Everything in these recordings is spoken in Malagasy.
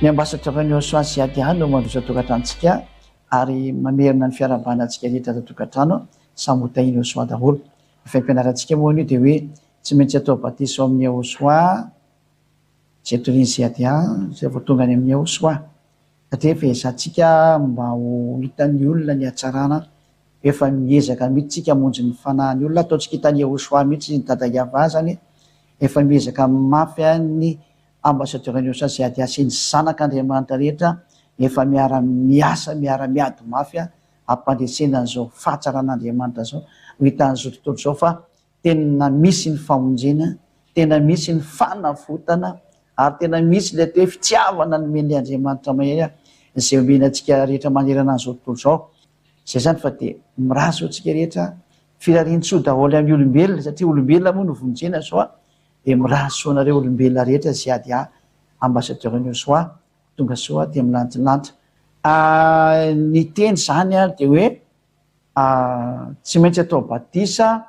Ny ambasadran Joshua sy Adia no mandrosa tokantranontsika ary mamerina ny fiarahabanantsika rehetra ato tokantrano samy hotahiny Joshua daholo. Efa ampianarantsika moa io dia hoe tsy maintsy atao batiso amin'ny Joshua zay toriny sy Adia zay vao tonga any amin'ny Joshua satria efa ezantsika mba ho hitan'ny olona ny hatsarana efa miezaka mihitsy tsika monjy ny fanahin'ny olona ataontsika hitan'ny Joshua mihitsy ny dada Iava zany efa miezaka mafy ny ambassadeur Joshua sy Adia sy ny zanak'Andriamanitra rehetra efa miara-miasa miara-miady mafy ampandresena an'izao fahatsaran'Andriamanitra zao ho hitan'izao tontolo zao fa tena misy ny famonjena, tena misy ny fanafotana ary tena misy ilay hoe fitiavana ny men'ny Andriamanitra mahay izay omenantsika rehetra manerana an'izao tontolo zao. Zay zany fa dia miraso antsika rehetra firarian-tsoa daholo amin'ny olombelona satria olombelona moa no vonjena zao dia miraso anareo olombelona rehetra sy Adia ambassadeur Joshua tonga soa dia milantilanitra. Ny teny zany dia hoe tsy maintsy atao batisa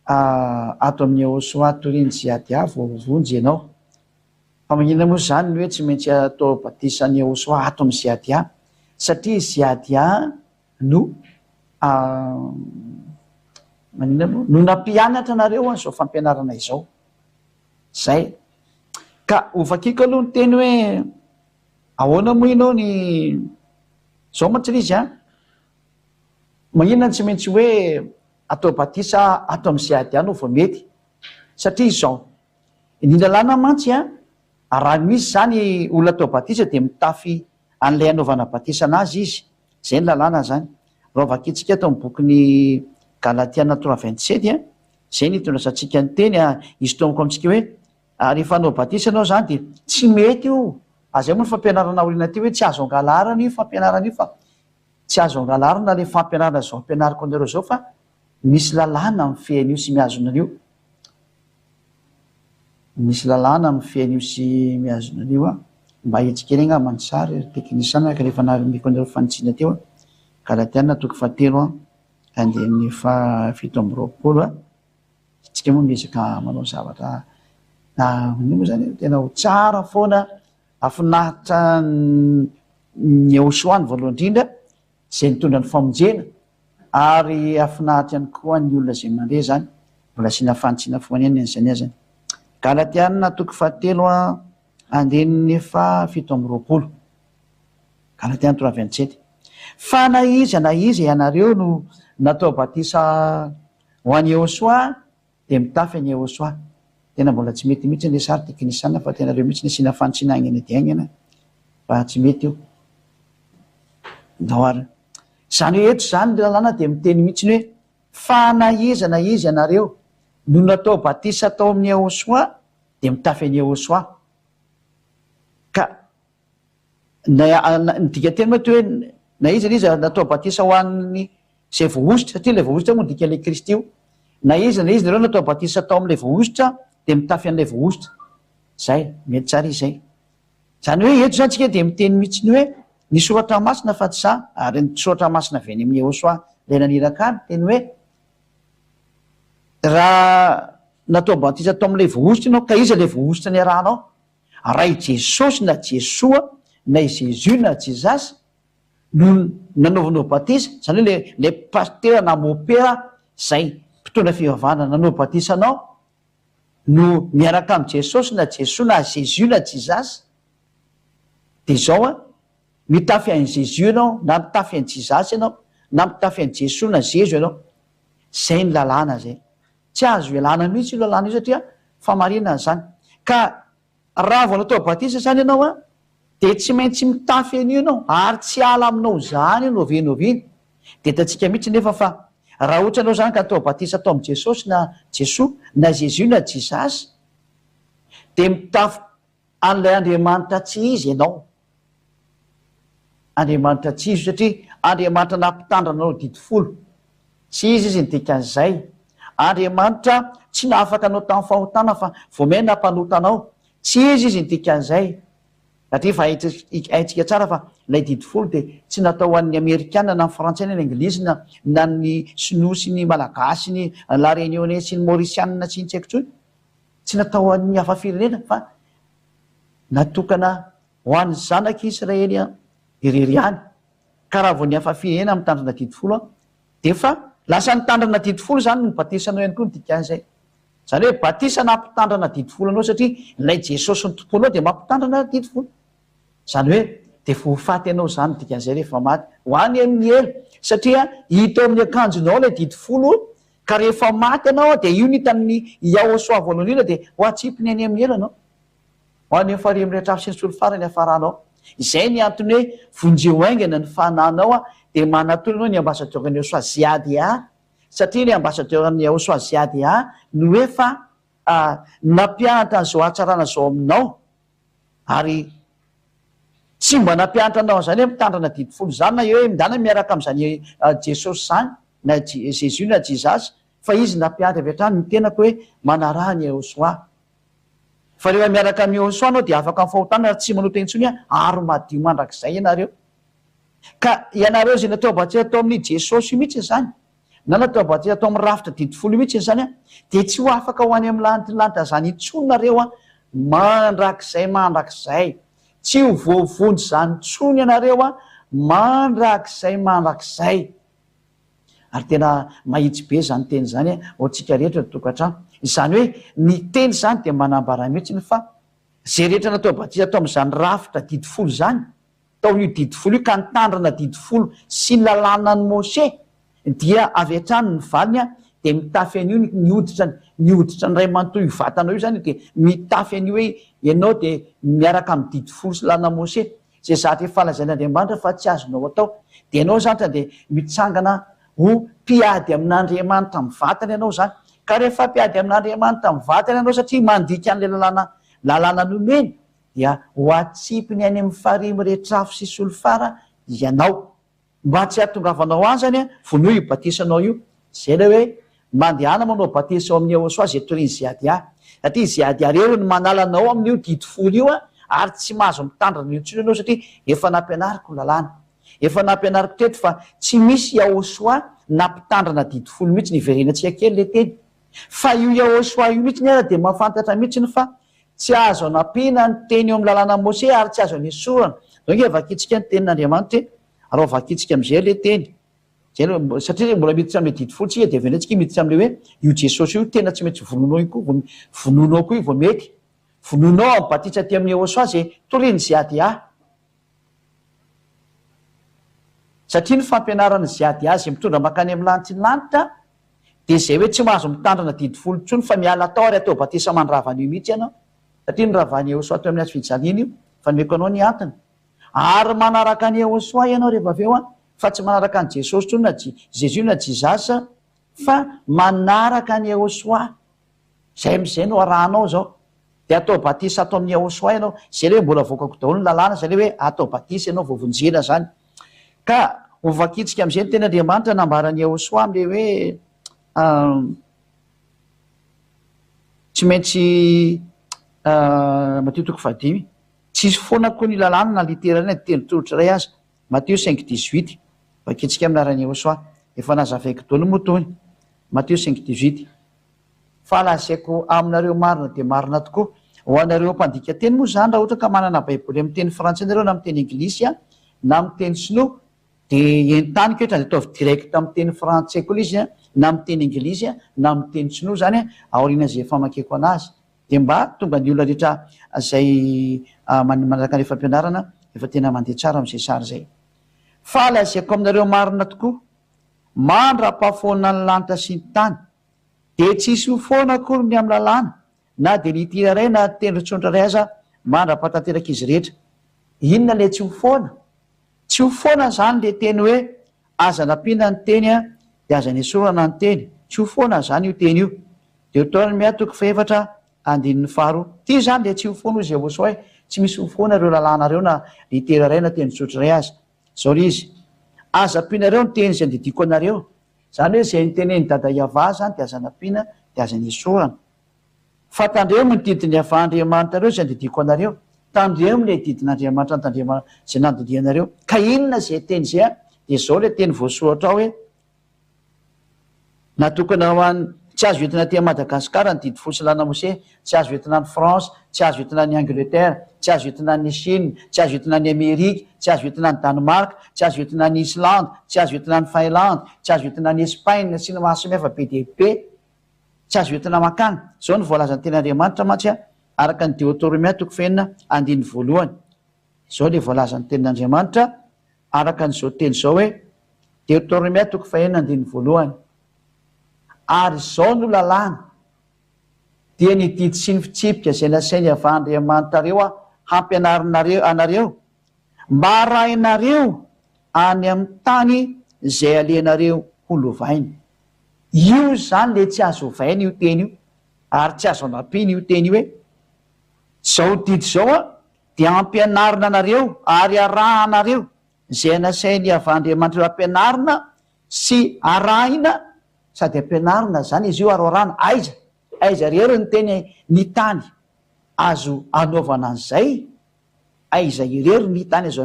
ato amin'ny Joshua toriny sy Adia vao vonjy ianao. Fa magnina moa zany hoe tsy maintsy atao batisa ny Joshua ato amin'ny sy Adia satria sy Adia no magnina moa no nampianatra anareo an'izao fampianarana izao. Zay ka ovakiko aloha ny teny hoe ahoana moa ianao ny zao mantsy izy magnina tsy maintsy hoe atao batisa ato amin'ny sy Adia no vao mety satria izao ny lalàna mantsy raha misy zany olona atao batisa dia mitafy an'ilay anaovana batisa anazy izy. Zay ny lalàna zany. Raha vakitsika atao amin'ny bokin'ny Galatiana 3:27 zay ny itondrasantsika ny teny izy tomoko amintsika hoe rehefa anao batisa anao zany dia tsy mety io. Azay moa ny fampianarana olona ty hoe tsy azo angalarana io fampianarana io fa tsy azo angalarana le fampianarana zao ampianariko anareo zao fa misy lalàna amin'ny fiain'io sy mihazona an'io. Misy lalàna amin'ny fiain'io sy mihazona an'io mba hitsikely angamba ny sary teknisana ka rehefa narimiko anareo fanitsiana teo Galatiana 3:7 andinin'ny 7:20 tsika moa miezaka manao zavatra moa zany tena ho tsara foana afinahitra ny Joshua ny voalohany indrindra zay nitondra ny famonjena ary afinahitra ihany koa ny olona zay mandray zany mbola sina fanitsiana foana ihany an'izany azany. Galatiana 3:7 andinin'ny 7:20 Galatiana 3:27 fa na iza ianareo no natao batisa ho an'i Joshua dia mitafy an'i Joshua. Tena mbola tsy mety mihitsy ny sary teknisana fa tenareo mihitsy ny asina fanitsiana aingana dia aingana fa tsy mety io dahoara. Zany hoe eto zany ny lalàna dia miteny mihitsy hoe fa na iza ianareo no natao batisa tao amin'ny Joshua dia mitafy an'i Joshua. Ka ny dikateny moa hoe na iza natao batisa ho an'ny zay voaositra satria ilay voaositra moa dikan'ilay Kristy io. Na iza nareo natao batisa tao amin'ilay voaositra dia mitafy an'ilay voaositra. Zay mety tsara izay. Zany hoe eto zany tsika dia miteny mihitsy ny hoe ny soratra masina fa tsy za ary ny soratra masina avy any amin'ny Joshua ilay naniraka any teny hoe raha natao batisa tao amin'ilay voaositra ianao ka iza ilay voaositra ny arahanao raha i Jesosy na Jesoa na i Jésus na Jesus no nanaovanao batisa zany hoe le pasteur na mopera zay mpitondra fivavahana nanao batisa anao no miaraka amin'ny Jesosy na Jesoa na Jésus na Jesus dia zao mitafy an'i Jésus ianao na mitafy an'i Jesus ianao na mitafy an'i Jesoa na Jésus ianao. Zay ny lalàna zay. Tsy azo ialana mihitsy io lalàna io satria famarinana zany. Ka raha vao natao batisa zany ianao dia tsy maintsy mitafy an'io ianao ary tsy ala aminao zany novinoviny. Dia hitantsika mihitsy nefa fa raha ohatra anao zany ka atao batisa atao amin'ny Jesosy na Jesoa na Jésus na Jesus dia mitafy an'ilay Andriamanitra tsy izy ianao. Andriamanitra tsy izy satria Andriamanitra nampitandra anao didi folo. Tsy izy ny dikan'izay. Andriamanitra tsy nahafaka anao tamin'ny fahotana fa voamay nampanota anao. Tsy izy ny dikan'izay. Satria fa haintsika tsara fa ilay didi folo dia tsy natao an'ny Amerikana na ny Frantsay na ny Anglisy na ny Sinoa sy ny Malagasy ny La Réunionnais sy ny Mauritiana tsy haiko intsony. Tsy natao an'ny hafa firenena fa natokana ho an'ny zanak'Israely irery any ka raha vao ny afafihena amin'ny tandrana didifolo de fa lasa ny tandrana didifolo zany ny batisanao ihany koa ny dikan'izay zany hoe batisana ampitandrana didifolo anao satria ilay Jesosy ny tomponao de mampitandrana didifolo zany hoe de voafaty anao zany dikan'izay rehefa maty ho any amin'ny elo satria hita amin'ny akanjonao lay didifolo ka rehefa maty anao de io nitamin'ny Yahosoa voalohany ina de ho atsipiny any amin'ny elo anao ho any amin'ny farihy mirehitra afy sy ny solo farany afaranao izay ny antony hoe vonjeo aingana ny fananao de manatolo anao ny ambasadeur-ny Yahosoa ziadia satria ny ambasadeur-ny Yahosoa ziadia no efa nampianatra an'izao hatsarana zao aminao ary tsy mba nampianatra anao zany hoe mitandrana didifolo zany na hoe midana miaraka am'izany Jesosy zany na Jésus na Jesus fa izy nampianatra avy hatrany ny tenako hoe manaraha ny Yahosoa fa rehefa miaraka amin'ny Yahosoa anao de afaka mifahotana raha tsy manoto intsony aro madio mandrakizay ianareo ka ianareo zay natao mba tsy atao amin'ny Jesosy io mihitsy zany na natao mba tsy atao amin'ny rafitra didifolo io mihitsy zany de tsy ho afaka ho any amin'ny lanitra zany intsonareo mandrakizay tsy ho voavonjy zany tsony ianareo mandrakizay ary tena mahitsy be zany teny zany oatsika rehetra tokantrano izany hoe ny teny zany de manambara mihitsy ny fa zay rehetra natao batisa atao amin'izany rafitra didifolo zany taon'io didifolo io ka nitandrana didifolo sy ny lalàna ny Moshe dia avy hatrany ny valiny de mitafy an'io ny hoditra ny ray manontolo vatanao io zany de mitafy an'io hoe ianao de miaraka amin'ny didifolo sy lalàna Moshe zay zatra falazain'Andriamanitra fa tsy azonao atao de ianao zatra de mitsangana ho mpiady amin'Andriamanitra amin'ny vatany ianao zany ka rehefa mpiady amin'Andriamanitra amin'ny vatany ianao satria mandika an'ilay lalàna nomeny dia ho atsipiny any amin'ny farihy mirehetra afo sy solofara ianao mba tsy hahatongavanao any zany vono io batisanao io zay le hoe mandehana manao batisa ao amin'ny Yahosoa zay toriny ziadia satria ziadia reo ny manalanao amin'io didifolo io ary tsy mahazo mitandrana io ntsony ianao satria efa nampianariko lalàna efa nampianariko teto fa tsy misy Yahosoa nampitandrana didifolo mihitsy niverenantsika kely le teny fa io Yahosoa io mihitsy ny ara de mahafantatra mihitsy fa tsy azo anampina ny teny eo amin'ny lalàna Moshe ary tsy azo anisorana donc vakitsika ny tenin'Andriamanitra ary vakitsika am'izay le teny satria mbola miditra am'le didifolo tsika de verentsika miditra am'le hoe io Jesosy io tena tsy maintsy vononao koa vononao koa io vao mety vononao amin'ny batisa ty amin'ny Yahosoa zay toriny ziadia satria ny fampianarany ziadia zay mitondra makany amin'ny lanitsy ny lanitra de zay hoe tsy mahazo mitandrana didifolo ntsony fa miala tao ary atao batisa mandravan'io mihitsy ianao satria ny ravan'ny Yahosoa teo amin'ny azy fijaliana io fa nomeko anao ny antony ary manaraka ny Yahosoa ianao rehefa avy eo fa tsy manaraka ny Jesosy tsony na Jésus na Jesus fa manaraka ny Yahosoa zay am'izay no arahanao zao de atao batisa atao amin'ny Yahosoa ianao zay le hoe mbola voakako daholo ny lalàna zay le hoe atao batisa ianao voavonjena zany ka ho vakitsika am'izay ny ten'Andriamanitra nambarany Yahosoa am'le hoe tsy maintsy Matthieu 5:10 tsisy foana koa ny lalàna na literana teny tolotra ray aza Matthieu 5:18 vakitsika amin'aran'ny Yahosoa efa nazavaiko daholo moa tony Matthieu 5:18 fa lazaiko aminareo marina de marina tokoa ho anareo mpandika teny moa zany raha ohatra ka manana baiboly amin'ny teny frantsay nareo na amin'ny teny anglisy na amin'ny teny sinoa de entany ketra de ataovy direct amin'ny teny frantsay koa izy na amin'ny teny anglisy na amin'ny teny sinoa zany aoriana zay famakeko anazy de mba tonga ny olona rehetra zay manaraka ny fampianarana efa tena mandeha tsara am'izay sary zay fa lazaiko aminareo marina tokoa mandra-pahafoana ny lanitra sy ny tany de tsisy ho foana akory ny amin'ny lalàna na de litira ray na tendrotsondra ray aza mandra-pahatanteraka izy rehetra inona le tsy ho foana tsy ho foana zany le teny hoe aza nampiana ny teny de aza nisorana ny teny tsy ho foana zany io teny io de otaony miatoko faefatra andininy faharoa ty zany le tsy ho foana izy Yahosoa hoe tsy misy ho foana reo lalàna reo na litera ray na tendrotsotra ray aza zao ry izy aza ampianareo ny teny zay andidiko anareo zany hoe zay nyteneny dada Iava zany de aza nampiana de aza nisorana fa tandreo ny didiny avaandriamanitra reo zay andidiko anareo tandreo le didin'Andriamanitra tandrema zay nandinianareo ka inona zay teny zay de zao le teny voasoratra ao hoe natokana ho an'ny tsy azo entina ty Madagasikara ny didy fosilana Mose, tsy azo entina ny France, tsy azo entina ny Angleterre, tsy azo entina ny Chine, tsy azo entina ny Amerika, tsy azo entina ny Danemark, tsy azo entina ny Islande, tsy azo entina ny Finlande, tsy azo entina ny Espagne sy ny mahasamihafa be dia be, tsy azo entina makany. Zao ny voalazan'ny tenin'Andriamanitra mantsy araka ny Deutéronomie toko fahenina andiny voalohany. Zao le voalazan'ny tenin'Andriamanitra araka n'izao teny zao hoe Deutéronomie toko fahenina andiny voalohany. Ary zao no lalàna dia ny didy sy ny fitsipika izay nasainy avy Andriamanitra reo hampianarinareo anareo mba arahinareo any amin'ny tany izay alehnareo ho lovainy. Io zany le tsy azo ovaina io teny io, ary tsy azo anampiana io teny io hoe zao didy zao dia hampianarina anareo ary arahanareo izay nasainy avy Andriamanitra hampianarina sy arahina, sady ampianarina zany izy io ary arahana. Aiza rery ny teny ny tany azo anaovana an'izay, aiza irery ny tany azo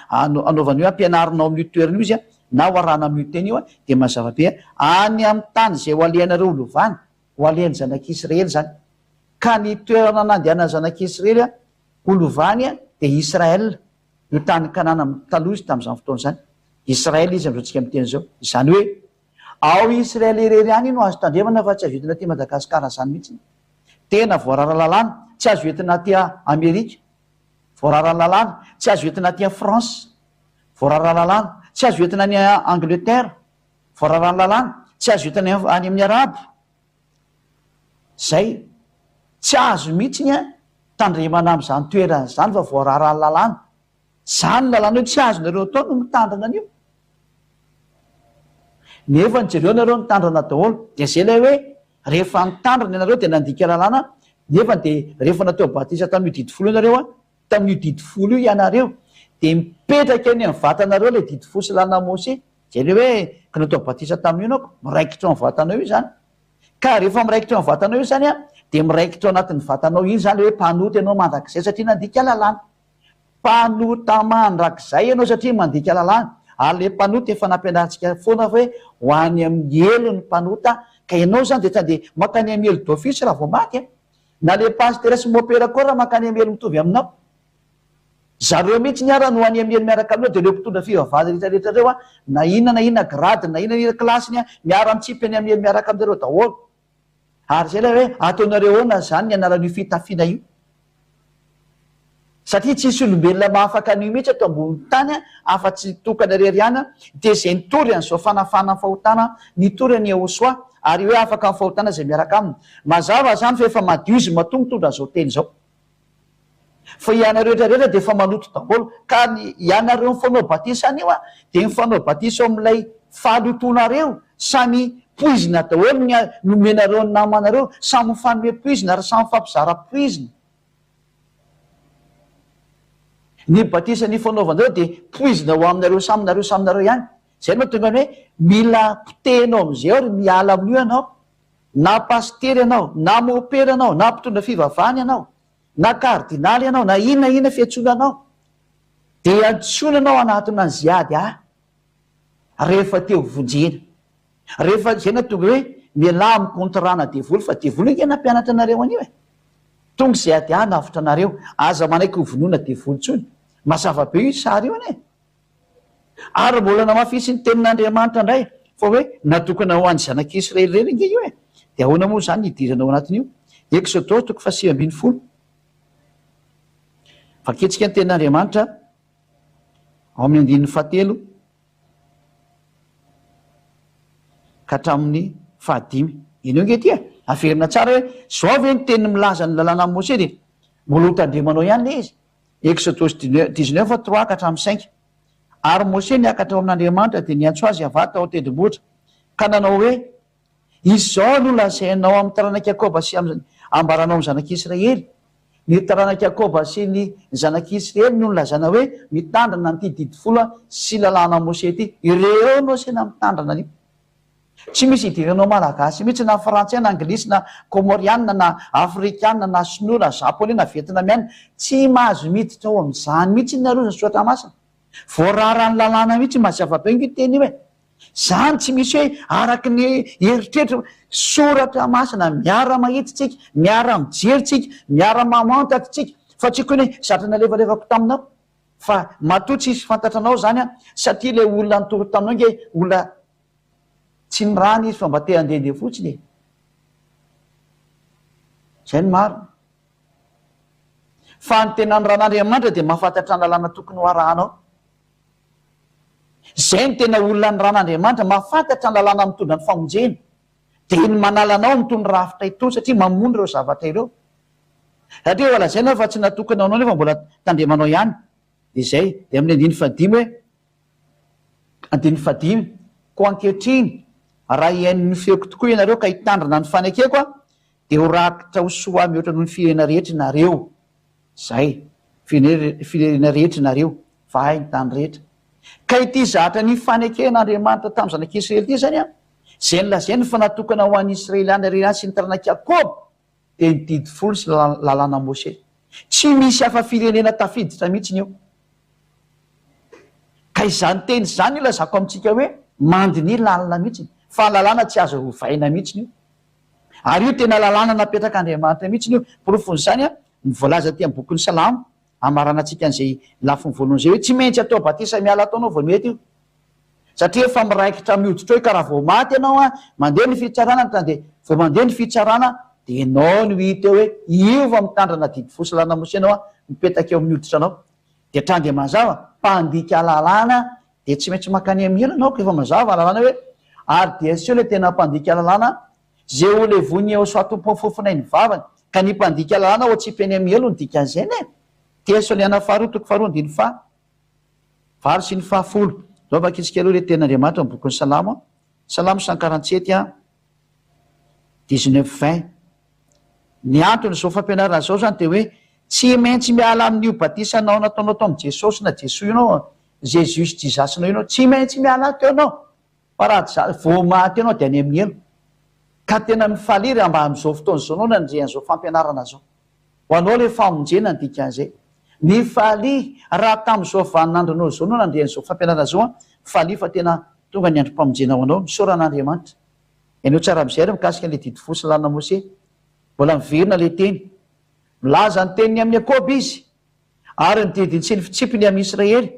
anaovana io ampianarinao amin'io toerana io izy na ho arahana amin'io teny io dia mazava be any amin'ny tany izay ho alehanareo lovany, ho alehan'ny zanak'Israely zany. Ka ny toerana nandehanany zanak'Israely ho lovany dia Israel, io tany Kanana taloha izy tamin'izany fotoana zany. Israel izy amin'izao miteny zao, izany hoe ao Israely irery any no azo tandremana fa tsy azo entina ty Madagasikara zany mihitsy. Tena voarara lalàna, tsy azo entina ty Amerika, voarara lalàna, tsy azo entina ty France, voarara lalàna, tsy azo entina ny Angleterre, voarara lalàna, tsy azo entina any amin'ny Arabo. Zay tsy azo mihitsy tandremana amin'izany toerana zany fa voarara lalàna. Zany lalàna hoe tsy azonareo atao no mitandrina an'io. Nefa jereo nareo nitandrana daholo, dia zay ilay hoe rehefa nitandrina ianareo dia nandika lalàna, nefa dia rehefa natao batisa tamin'io didy folo ianareo tamin'io didy folo io ianareo dia mipetraka eny amin'ny vatanareo ilay didy fosilana Mose. Zay le hoe ka natao batisa tamin'io ianao miraikitra amin'ny vatanao io zany. Ka rehefa miraikitra amin'ny vatanao io zany dia miraikitra anatin'ny vatanao iny zany hoe mpanoty ianao mandrakizay satria nandika lalàna. Mpanota mandrakizay ianao satria mandika lalàna. Ary le mpanoty efa nampianarantsika foana hoe ho any amin'ny elo ny mpanota, ka ianao zany dia tande makany amin'ny elo d'office raha vao maty. Na le pasteur sy mopera koa raha makany amin'ny elo mitovy aminao. Zareo mihitsy ny ara no any amin'ny elo miaraka aminao dia ireo mpitondra fivavahana rehetrarehetra reo na inona grady na inona klasiny miara-mitsipy any amin'ny elo miaraka aminareo daholo. Ary zay ilay hoe ataonareo ahoana zany ny anaran'io fitafiana io. Satria tsisy olombelona mahafaka an'io mihitsy ato ambony tany afa-tsy tokana rery ihany dia izay nitory an'izao fanafana ny fahotana nitory any Ahosoa ary hoe afaka amin'ny fahotana izay miaraka aminy. Mazava zany fa efa madio izy mahatonga mitondra an'izao teny izao. Fa ianareo rehetrarehetra dia efa manoto daholo, ka ianareo mifanao batisa any io dia mifanao batisa ao amin'ilay fahalotonareo samy poizina daholo nomenareo ny namanareo, samy mifanome poizina ary samy fampizara poizina. Ny batisa ny fanaovanareo dia poizina ho aminareo ihany. Zay no mahatonga hoe mila pitenao amin'izay ao ry miala amin'io ianao, na pastery ianao, na mopera ianao, na mpitondra fivavahana ianao, na kardinaly ianao, na inona fiantsoana anao, dia antsonanao anatiny ny ziady rehefa teo vonjena. Rehefa zay no tonga hoe miala amin'ny kontrana devoly, fa devoly io nampianatra anareo an'io tonga izay ady navitra anareo, aza manaiky ho vonoina devoly tsony. Mazava be io sary io ane. Ary mbola namafisy ny tenin'Andriamanitra indray fa hoe natokana ho an'ny zanak'Israely reny nge io dia ahoana moa zany nidirana ao anatin'io. Exodus toko 8:10. Faketsika ny tenin'Andriamanitra ao amin'ny andininy 7 ka hatramin'ny 5. Ino nge ty averina tsara hoe zao ve ny teny milaza ny lalàna amin'ny Mose dia mbola ho tandremanao ihany le izy. Exodus 19:3 ka hatramin'ny 5. Ary Mose niakatra ao amin'Andriamanitra dia niantso azy avata ao tendrombohitra ka nanao hoe izao no lazainao amin'ny taranak'i Jakoba sy ambaranao amin'ny zanak'Israely. Ny taranak'i Jakoba sy ny zanak'Israely no nilazana hoe mitandrina n'ity didy folo sy lalàna Mose ty. Ireo no asena mitandrina an'io. Tsy misy idiranao malagasy mihitsy na frantsay na anglisy na komoriana na afrikana na sinoa na japonais na vietnamiana tsy mahazo miditra ao amin'izany mihitsy nareo ny soatra masina. Voarara ny lalàna mihitsy mazava be io teny hoe zany tsy misy hoe araky ny eritretra soratra masina miara mahititsika miara mijerytsika miara mamantatritsika fa tsy koa hoe zatra nalevalevako taminao fa matoa tsy isy fantatranao zany a satria le olona nitoro taminao nge olona tsy ny rany izy fa mba te handehndeh fotsiny zay ny maro fa ny tena ny ran'Andriamanitra dia mahafantatra ny lalàna tokony ho arahanao zay ny tena olona ny ran'Andriamanitra mahafantatra ny lalàna mitondra ny famonjena dia ny manalanao mitondry rafitra ito satria mamono ireo zavatra ireo satria valazaina fa tsy natokana anao nefa mbola tandremanao ihany dia zay dia amin'ny andiny fadimy hoe andiny fadimy ko ankehitriny raha iain'ny feoko tokoa ianareo ka hitandrina ny fanekeko a dia ho rakitra ho soa mihoatra noho ny firenena rehetra nareo zay firenena rehetra nareo fa hay ny tany rehetra ka ity zatra ny faneken'Andriamanitra tamin'ny zanak'Israely ity zany a zay nylazainy fa natokana ho an'ny Israeliana rehetra sy ny taranak'i Jakoba dia ny didy folo sy lalàna Mose tsy misy hafa firenena tafiditra mihitsiny eo ka izany teny zany ilazako amintsika hoe mandiny lalina mihitsiny fa lalàna tsy azo rovaina mihitsiny io ary io tena lalàna napetraka Andriamanitra mihitsiny io porofon'izany a nyvoalaza ty amin'ny bokin'ny Salamo amarana antsika an'izay lafiny voalohany zay hoe tsy maintsy atao batisa miala ataonao vao mety io satria efa miraikitra mihoditra hoe karaha vao maty ianao a mandeha ny fitsarana dia vao mandeha ny fitsarana dia ianao no hita hoe iova mitandrana didy fosy lalàna Mose anao a mipetaka eo amin'ny hoditra anao dia trany dia mazava mpandika lalàna dia tsy maintsy makany amin'ny hela anao ka efa mazava lalàna hoe ary dia seo le tena mpandika lalàna zay ho levony eo soatompo fofonay ny vavany ka ny mpandika lalàna ho tsy peny amin'ny helo ny dikan'izay ne Tesaliana faharoa toko faharoa andiny varo sy ny fahafolo zao vakitsika aloha le ten'Andriamanitra amin'ny bokin'ny Salamo Salamo 147 a 19-20 ny antony zao fampianarana zao zany dia hoe tsy maintsy miala amin'io batisanao nataonao tao amin'ny Jesosy na Jesoa ianao Jesus jizasinao ianao tsy maintsy miala teo ianao fa raha vao maty ianao dia any amin'ny helo ka tena mifaliry mba amin'izao fotoana zao anao nandrean'izao fampianarana zao ho anao le famonjena ny dikan'izay ny faly raha tamin'izao vaninandronao zao anao nandrean'izao fampianarana zao a faly fa tena tonga ny androm-pamonjena ho anao misoran'Andriamanitra ianao tsara am'izay ary mikasika an'le didy fosy lalàna Mose mbola miverina le teny milaza ny teniny amin'ny Jakoba izy ary ny didiny sy ny fitsipiny amin'ny Israely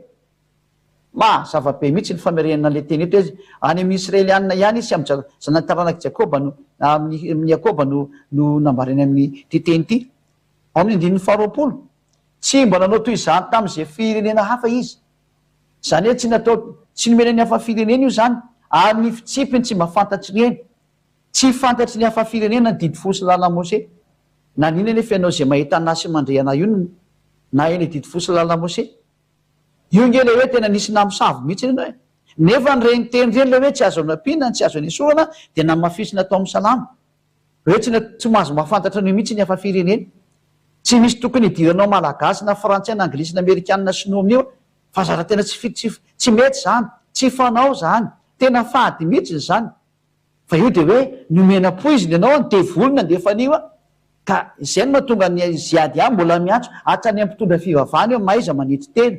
mazava-be mihitsy ny famerenana le teny eto hoe any amin'ny Israelianina ihany izy amin'ny zanataranak'i Jakoba amin'ny Jakoba no nambareny amin'ny ty teny ity ao amin'ny andininy faharoapolo tsy mba nanao toy izany tamin'izay firenena hafa izy zany hoe tsy nomena ny hafa firenena io zany ary ny fitsipiny tsy mba fantatry ny eny tsy fantatry ny hafa firenena ny didy fosy lalàna Mose na nina nefa ianao zay mahita anasy mandrehana io na eny didy fosy lalàna Mose io nge le hoe tena nisy namosavy mihitsy ianao hoe nefa nyreny teny reny le hoe tsy azo anapinana tsy azo anesorana dia namafisina tao amin'ny Salamo hoe tsy mahazo mahafantatra no mihitsy ny hafa firenena tsy misy tokony hidiranao malagasy na frantsay na anglisy na amerikanina sinoa amin'io fa zara tena tsy mety zany tsy fanao zany tena fady mihitsy zany fa io dia hoe nomena-poiziny ianao ny devolona ndefa anio a ka izay no mahatonga ny ziady a mbola miantso hatrany ampitondra fivavahana eo maiza manetry tena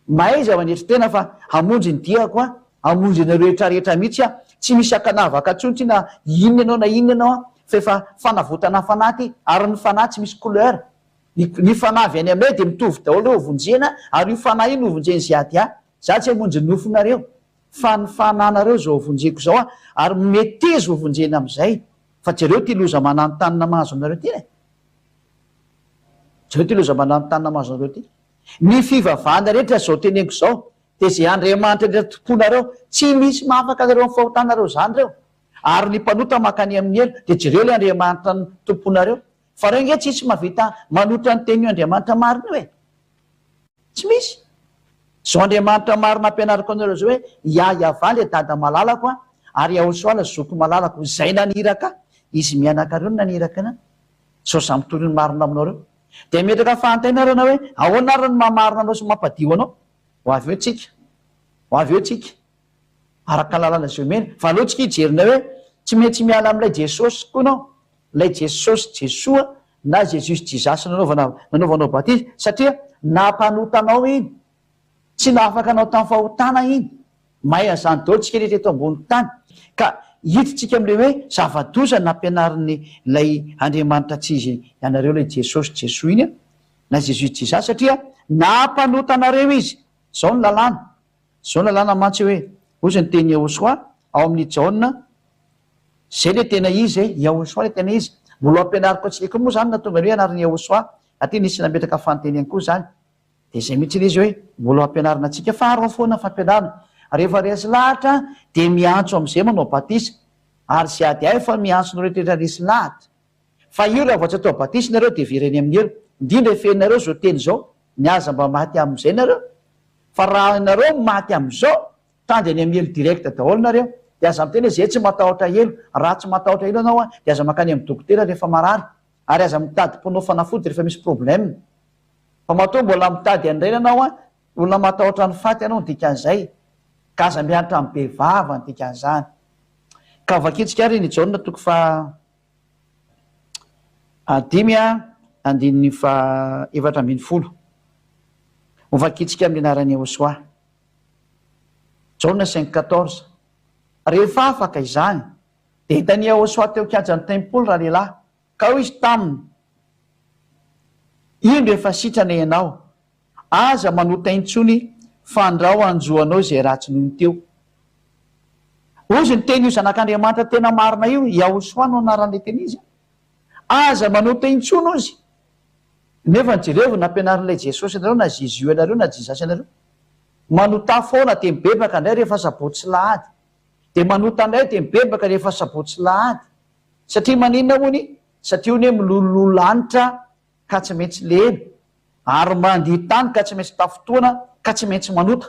maiza manetry tena fa hamonjy ny diako a hamonjy ny rehetrarehetra mihitsy a tsy misy akanavaka tsontsy na inona ianao a fa efa fanavotana fanaty ary ny fanahy tsy misy couleur ny fanavy any aminay dia mitovy daholo eo ovonjena ary io fanahy io no ovonjeny ziady a za tsy hamonjy ny nofonareo fa ny fananareo zao ovonjeko zao a ary metezy ovonjena amin'izay fa jereo ty loza manano tanina mahazo aminareo ty jereo ty loza manano tanina mahazo aminareo ty ny fivavahana rehetra zao teneniko zao dia zay Andriamanitra rehetra tomponareo tsy misy mahafaka anareo amin'ny fahotanareo zany reo ary ny mpanota makany amin'ny elo dia jereo le Andriamanitra ny tomponareo fa reo nge tsisy mavita manotra ny teny io Andriamanitra marina io e tsy misy zao Andriamanitra marina ampianariko anareo zao hoe iavaly dada malalako a ary ahosoala zoko malalako zay naniraka izy mianakareo no naniraka ana zao samy toriny marina aminareo dia metraka fahantainareo hoe ahoanarany mamarina anao sy mampadio anao ho avy eo tsika araka lalàna zay omena fa alohatsika hijerina hoe tsy maintsy miala amin'ilay Jesosy koa anao ilay Jesosy Jesoa na Jesus jizasy nanaovanao batisa satria nampanotanao iny tsy nafaka anao tamin'ny fahotana iny mahay azany daholo tsika rehetra eto ambony tany ka hiditsika am'le hoe zava-doza nampianariny lay Andriamanitra tsy izy ianareo lay Jesosy Jesoa iny a na Jésus tsy za satria nampanotanareo izy zao ny lalàna zao ny lalàna mantsy hoe ozy ny teny Yahosoa ao amin'ny Jaona zay le tena izy Yahosoa le tena izy mbola ampianariko atsika koa moa zany na tonga ny hoe anarany Yahosoa aty nisy nametraka fanonteny ihany koa zany de zay mihitsy izy hoe mbola ampianarina atsika fa aro foana fampianarana rehefa resy lahatra de miantso am'izay manao batisa ary sy ady ay fa miantso no rehetrrehetra resy lahatra fa io raha vao tsy atao batisa nareo de vereny amin'ny elo indrindra fenareo zao teny zao miaza mba maty am'izay nareo fa raha nareo maty am'izao tandy any amin'ny elo direct daholo nareo de aza miteny hoe zay tsy matahotra elo raha tsy matahotra elo anao a de aza makany amin'ny dokotera rehefa marary ary aza mitady mponao fanafody rehefa misy problème fa matoa mbola mitady andraina anao a olona matahotra ny faty anao dikan'izay ka aza mianatra amin'ny be vava ny dikan'izany ka vakitsika ary ny Jaona toko fa 5:7-10 ovakitsika amin'ny anarany Yahosoa Jaona 5:14 rehefa afaka izany de hitany Yahosoa teo kianjan'ny tempoly raha lehilahy ka ho izy taminy indro efa sitrana ianao aza manota intsony fandrao anjoanao zay ratsy nohony teo ozy ny teny io zanak'Andriamanitra tena marina io Yahosoa no anaran'le teny izy aza manota intsony ozy nefa nyjereo nampianarin'ilay Jesosy anareo na Jésus anareo na Jizasy anareo manota foana de mibebaka indray rehefa sabotsy lahady de manota indray de mibebaka rehefa sabotsy lahady satria maninona hony satria hony hoe milololo lanitra ka tsy maintsy lelo ary mandihy tany ka tsy maintsy tafotoana ka tsy maintsy manota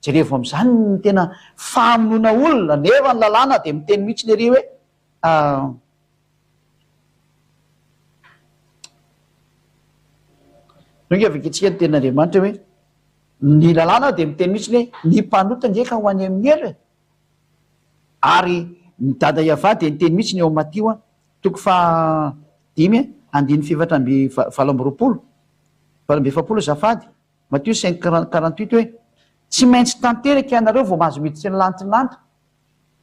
jerevo am'izany ny tena famonoana olona nefa ny lalàna de miteny mihitsy lery hoe nonge vakitsika ny ten'Andriamanitra hoe ny lalàna de miteny mihitsy hoe ny mpanota ndraika ho any amin'ny elo ary ny dada Iava de niteny mihitsy ny eo Matio a toko fa 5:7-8 zafady Matio 5:48 hoe tsy maintsy tanteraka ianareo vao mahazo miditsy ny lanitrinlanitra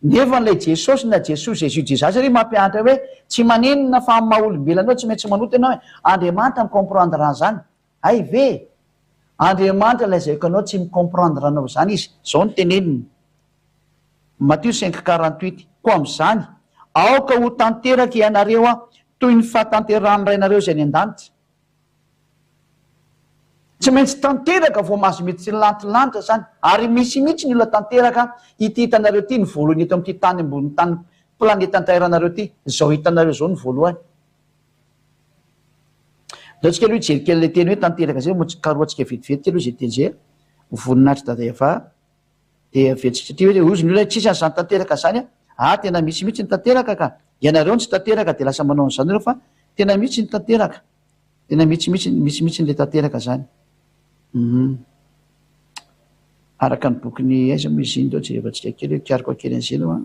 nefa n'lay Jesosy na Jesosy Jésus Jizasy ary mampianatra hoe tsy maninona fa amin'ny maha olombelonao tsy maintsy manota ianao hoe Andriamanitra micomprendre zany ay ve Andriamanitra lazaiko anao tsy micomprendre anao zany izy zao ny teneniny Matio 5:48 ko am'izany aoka ho tanteraka ianareo a toy ny fahatanterahany rainareo zay ny an-danitra tsy maintsy tanteraka vao mahazo miditsy ny lanitrinlanitra zany ary misy mihitsy ny olona tanteraka ity hitanareo ty ny voalohany eto am'ty tany ambony tany planeta antrairanareo ty zao hitanareo zao ny voalohany daotsika aloha hijerikely le teny hoe tanteraka zay mokaroatsika vetivety aloha zay teny zay voninahitry dada Iava de vetsika satria hoe ozy ny olona tsisy an'izany tanteraka zany a tena misy mihitsy ny tanteraka ka ianareo tsy tanteraka de lasa manao an'izany reo fa tena mihitsy ny tanteraka tena misy le tanteraka zany araka ny bokyny aiza mo izy iny dao jerevatsika kely kiariko akely an'izay aloha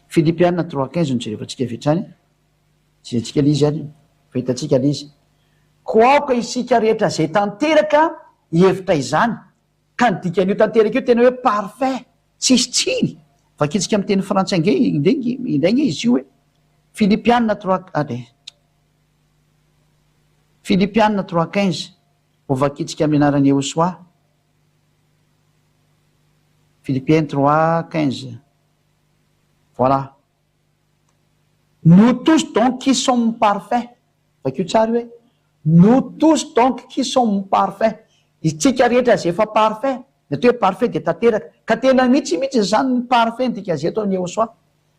Philippiens 3:15 no jerevatsika vetrany jerentsika le izy any fahitatsika le izy ko aoka isika rehetra zay tanteraka hevitra izany ka ny dikan'io tanteraka io tena hoe parfait tsisy tsiny vakitsika amin'ny teny frantsay indray izy io hoe Philippiens 3:15 ovakitsika amin'ny anarany Yahosoa Philippiens 3:15 voilà nous tous donc qui sommes parfaits vakio tsary hoe nous tous donc qui sommes parfaits itsika rehetra zay efa parfait natao hoe parfait de tanteraka ka tena mihitsy zany ny parfait ndikazay atao ny Yahosoa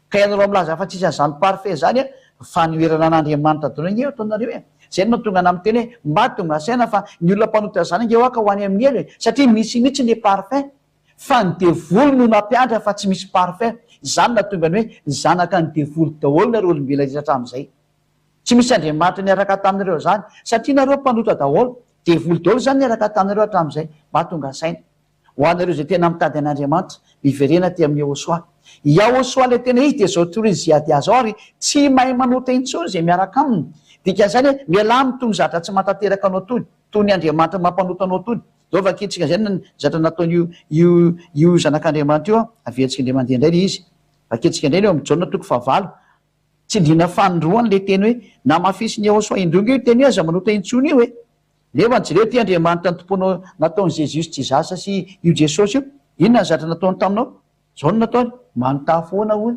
ka ianareo amilaza fa tsisy an'izany parfait zany a fanoerana an'Andriamanitra dona nge ataonareo e zay no tonga na miteny hoe mba tonga saina fa ny olona mpanota zany nge oaka ho any amin'ny elo satria misy mihitsy le parfait fa ny devolo no nampianatra fa tsy misy parfait zany na tonga ny hoe zanaka ny devolo daholo nareo olombela rehetra am'izay tsy misy Andriamanitra niaraka taminareo zany satria nareo mpanota daholo devolo daholo zany niaraka taminareo hatram'izay mba tonga saina ho anareo zay tena mitady an'Andriamanitra miverena ty amin'ny Yahosoa le tena izy de zao tory zy ady azy ao ary tsy mahay manota intsony zay miaraka aminy dikan'izany hoe miala mitony zatra tsy matateraka anao tony Andriamanitra mampanota anao tony zao vakitsika zany zatra nataony io zanak'Andriamanitra io averitsika indray mandeha indray le izy vakitsika indray eo amin'ny Jaona 4 tsy indrina fanondroany le teny hoe namafisiny Ahosoa indronga io teny io aza manota intsony io hoe nefa jereo ty Andriamanitra ny tomponao nataony Jesosy tsy zasa sy io Jesosy io inona ny zatra nataony taminao zao no nataony manontany foana hoy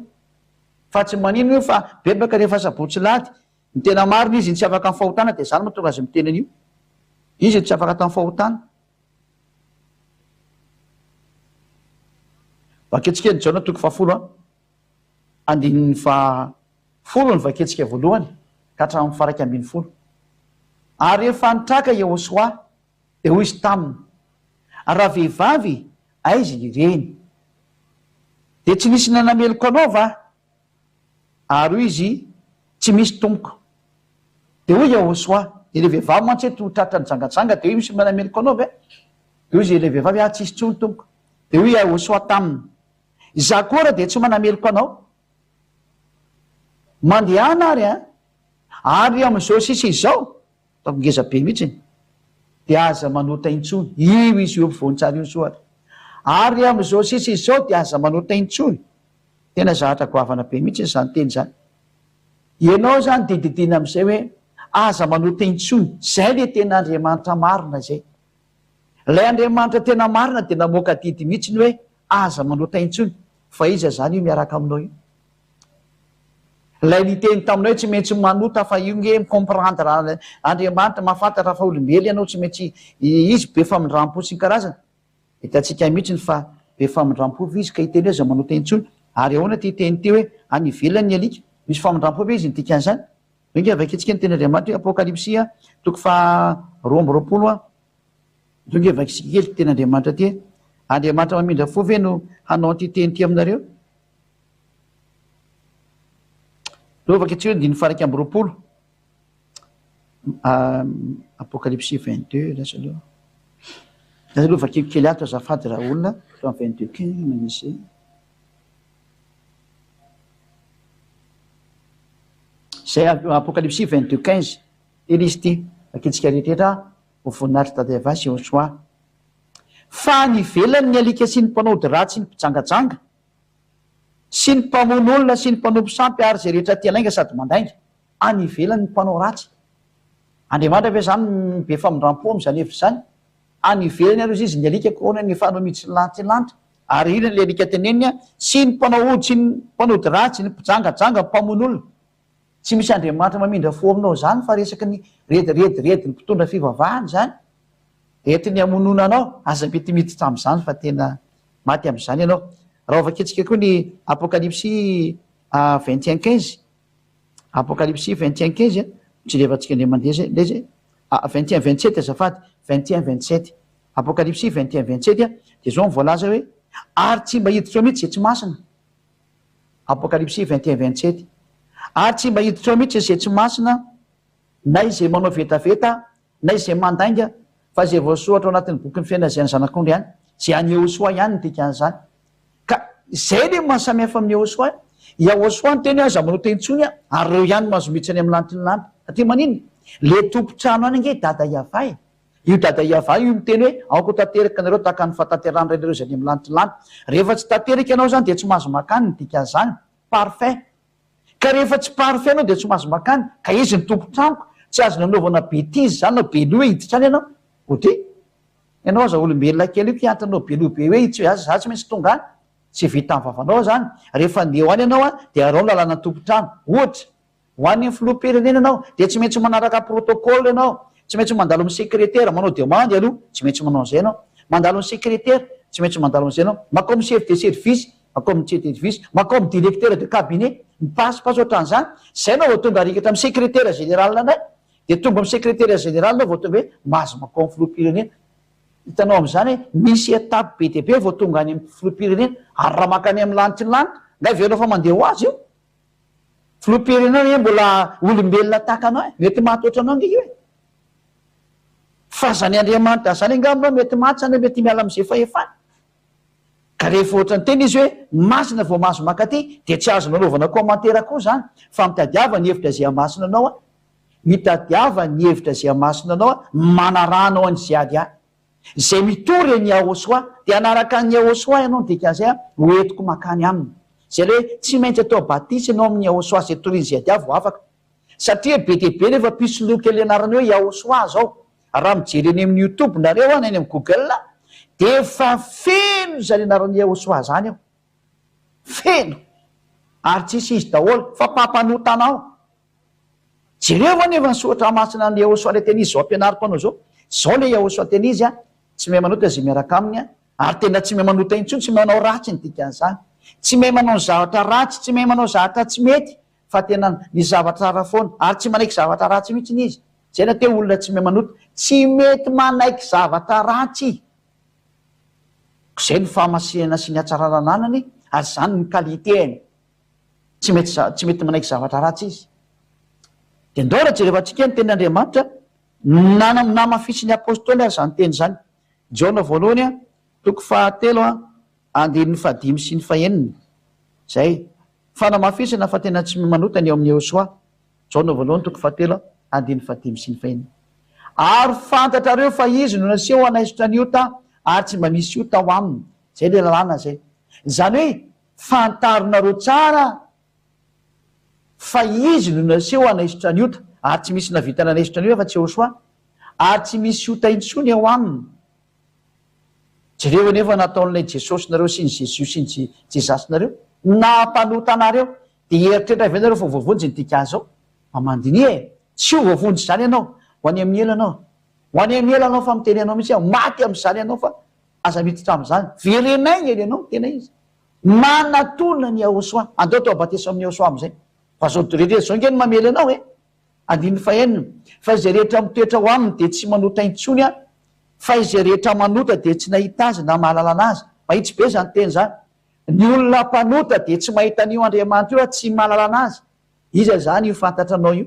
fa tsy manino io fa bebaka rehefa sabotsy lady ny tena marina izy tsy afaka amin'ny fahotana dia zany mahatonga azy miteny an'io izy tsy afaka tamin'ny fahotana vaketsika ny Jaona 10 andininy 10 ny vaketsika voalohany ka hatramin'ny 11 ary efa nitraka Yehosoa dia hoy izy taminy raha vehivavy aizy ireny dia tsy nisy nanameloko anao va ary hoy izy tsy misy tompoko dia hoy Yehosoa dia le vehivavy mantsy hoe totratra ny jangatsanga dia hoy misy manameloko anao ve dia hoy izy le vehivavy tsy isy tsony tompoko dia hoy Yehosoa taminy za koa dia tsy manameloko anao mandehana ary amin'izao sisa izao ngeza be mihitsiny dia aza manota intsony io izy eo mpivoanitsara io soatra ary amin'izao sisa izao dia aza manota intsony tena zahatra goavana be mihitsy zany teny zany ianao zany dididina amin'izay hoe aza manota intsony zay le tena Andriamanitra marina zay lay Andriamanitra tena marina dia namoaka didy mihitsy ny hoe aza manota intsony fa iza zany io miaraka aminao io lay niteny taminao tsy maintsy manota fa io nge micomprendre Andriamanitra mahafantatra fa olombely ianao tsy maintsy izy be famindram-po sy ny karazana hitantsika mihitsy ny fa be famindram-po izy ka hiteny hoe aza manota intsony ary ahoana ty teny ty hoe any ivelany ny alika misy famindram-po be izy nidikan'izany inge vaketsika ny teny Andriamanitra Apokalipsia 2:20 inge vakitsika kely teny Andriamanitra ty Andriamanitra mamindra fo ve no hanao ty teny ty aminareo vaketsika hoe 9:20 Apokalipsia 22 lasa aloha vakekely ato azafady raha olona 22:15 manisy zay Apokalipsia 22:15 ely izy ty vaketsika rehetrrehetra ho voninahitra tady avasy Yehosoa fa nivelany ny alika sy ny mpanao ratsy ny mpijangajanga sy ny mpamono olona sy ny mpanompo sampy ary zay rehetra tialainga sady mandainga any ivelany ny mpanao ratsy Andriamanitra ve zany be famindram-po am'izany hevitra zany any ivelany aloha izy ny alika koana ny fanao miditsy lanitra lanitra ary ina le alika teneniny sy ny mpanao ody sy ny mpanody ratsy ny mpijangajanga mpamono olona tsy misy Andriamanitra mamindra fo aminao zany fa resaky ny rediredy ny mpitondra fivavahany zany entiny amonona anao aza mety miditra am'izany fa tena maty am'izany ianao raha vaketsika koa ny Apokalipsia 21:15 Apokalipsia 21:15 mitsirevantsika indray mandeha zay le zay 21:27 azafady 21:27 Apokalipsia 21:27 dia zao mivoalaza hoe ary tsy mba hiditra mihitsy zay tsy masina Apokalipsia 21:27 ary tsy mba hiditra mihitsy zay tsy masina na izay manao vetaveta na izay mandainga fa zay voasoratra ao anatin'ny boky ny fiainana zanak'ondry ihany zay any Yehosoa ihany ny dikan'izany ka zay le mahasamihafa amin'ny Yehosoa Yehosoa ny teny aza manota intsony ary reo ihany mahazo miditra any amin'ny lanitra ny lanitra satria manino le tompo-trano any ange dada Iavay io dada Iavay io miteny hoe aoko tanteraka anareo tahaka ny fatanterano renareo zay any amin'ny lanitra ny lanitra rehefa tsy tanteraka ianao zany dia tsy mahazo makany ny dikan'izany parfait ka rehefa tsy parfait anao dia tsy mahazo makany ka izy ny tompo-tranoko tsy azo nanaovana betizy zany na belo hoe hiditra any ianao oty ianao aza olombelona kely io kiantanao belo be hoe hitsy azy za tsy maintsy tonga any tsy vita ny vavanao zany rehefa ndeha ho any ianao dia arao lalàna tompo-trano ohatra ho an'ny filoha-pirenena anao dia tsy maintsy manaraka protocole ianao tsy maintsy mandalo amin'ny secrétaire manao demande aloha tsy maintsy manao an'izay ianao mandalo amin'ny secrétaire tsy maintsy mandalo an'izay ianao makao amin'ny chef de service makao amin'ny chef de service makao amin'ny directeur de cabinet mipasipaso ohatran'izany zay anao vao tonga arikatra amin'ny secrétaire général anay dia tonga amin'ny secrétaire général anao vao tonga hoe mahazo makao amin'ny filoha-pirenena hitanao amin'izany hoe misy etape be dia be vao tonga any amin'ny filoha-pirenena ary raha makany amin'ny lanitra ny lanitra nga velao fa mandeha ho azy io filoha-pirenena hoe mbola olombelona tahaka anao mety mahatoatra anao nge io e fa zany Andriamanitra zany angaminao mety maty zany mety miala amin'izay fahefany ka rehefa ohatra ny teny izy hoe masina vao mahazo makaty dia tsy azo nanaovana commentaire koa zany fa mitadiava ny hevitra zay amasina anao mitadiava ny hevitra zay masina anao manarana ao any ziady a zay mitory ny ahosoa de anaraka ny ahosoa ianao dikazay hoentiko makany aminy zay le hoe tsy maintsy atao batisy ianao amin'ny ahosoa zay toriny ziady avo afaka satria be deabe nefa pisoloky ele anarany hoe ahosoa zao raha mijery eny amin'ny youtube nareo any any amin'ny google de fa feno zany anarany ahosoa zany ao feno ary tsisy izy daholo fa mpampanotana jereo va nefa nysoatra masina ny ahosoa le tena izy zao ampianariko anao zao le ahosoa tena izy tsy mahay manota zay miaraka aminy ary tena tsy mahay manota intsony tsy mahay manao ratsy ny dikan'izany tsy mahay manao ny zavatra ratsy tsy mahay manao zavatra tsy mety fa tena ny zavatra ra foana ary tsy manaiky zavatra ratsy mihitsy ny izy zay na te olona tsy mahay manota tsy mety manaiky zavatra ratsy zay ny fahamasihana sy ny atsararananany ary zany ny qualité tsy mety manaiky zavatra ratsy izy de ndora jerefa atsika ny tenyandriamanitra namafisy ny apôstôly ary zany teny zany jona voalohany toko fahatelo andininy fahadimy sy ny faheniny zay fa namafisina fa tena tsy manota ny eo amin'ny ahosoa jona voalohany toko fahatelo andininy fahadimy sy ny faheniny ary fantatrareo fa izy no naseho anaisotra ny ota ary tsy mba misy ota ho aminy zay le lalàna zay zany hoe fantarinareo tsara fa izy no naseho anaisotra ny ota ary tsy misy navita nanaisotra ny ota fa tsy ahosoa ary tsy misy ota intsony ao aminy jereo nefa nataon'ilay jesosy nareo sy ny jesosy sy ny jezasinareo nampanota anareo de eritrehitra avy anareo fa voavonjy ny dikany zao mamandiny tsy ho voavonjy zany ianao ho any amin'ny elanao ho any amin'ny elanao fa miteny anao mihitsy maty am'zany ianao fa aza miditra am'zany verenay ely anao tena izy manatolona ny ahosoa andeo tao abatesa amin'ny ahosoa am'zay fa zao rehetra zao nge ny mamely anao andininy fahenina fa izay rehetra mitoetra ho aminy de tsy manota intsony fa izay rehetra manota de tsy nahita azy na mahalala anazy mahitsy be zany teny zany ny olona mpanota de tsy mahita an'io andriamanitra io tsy mahalala anazy iza zany io fantatra anao io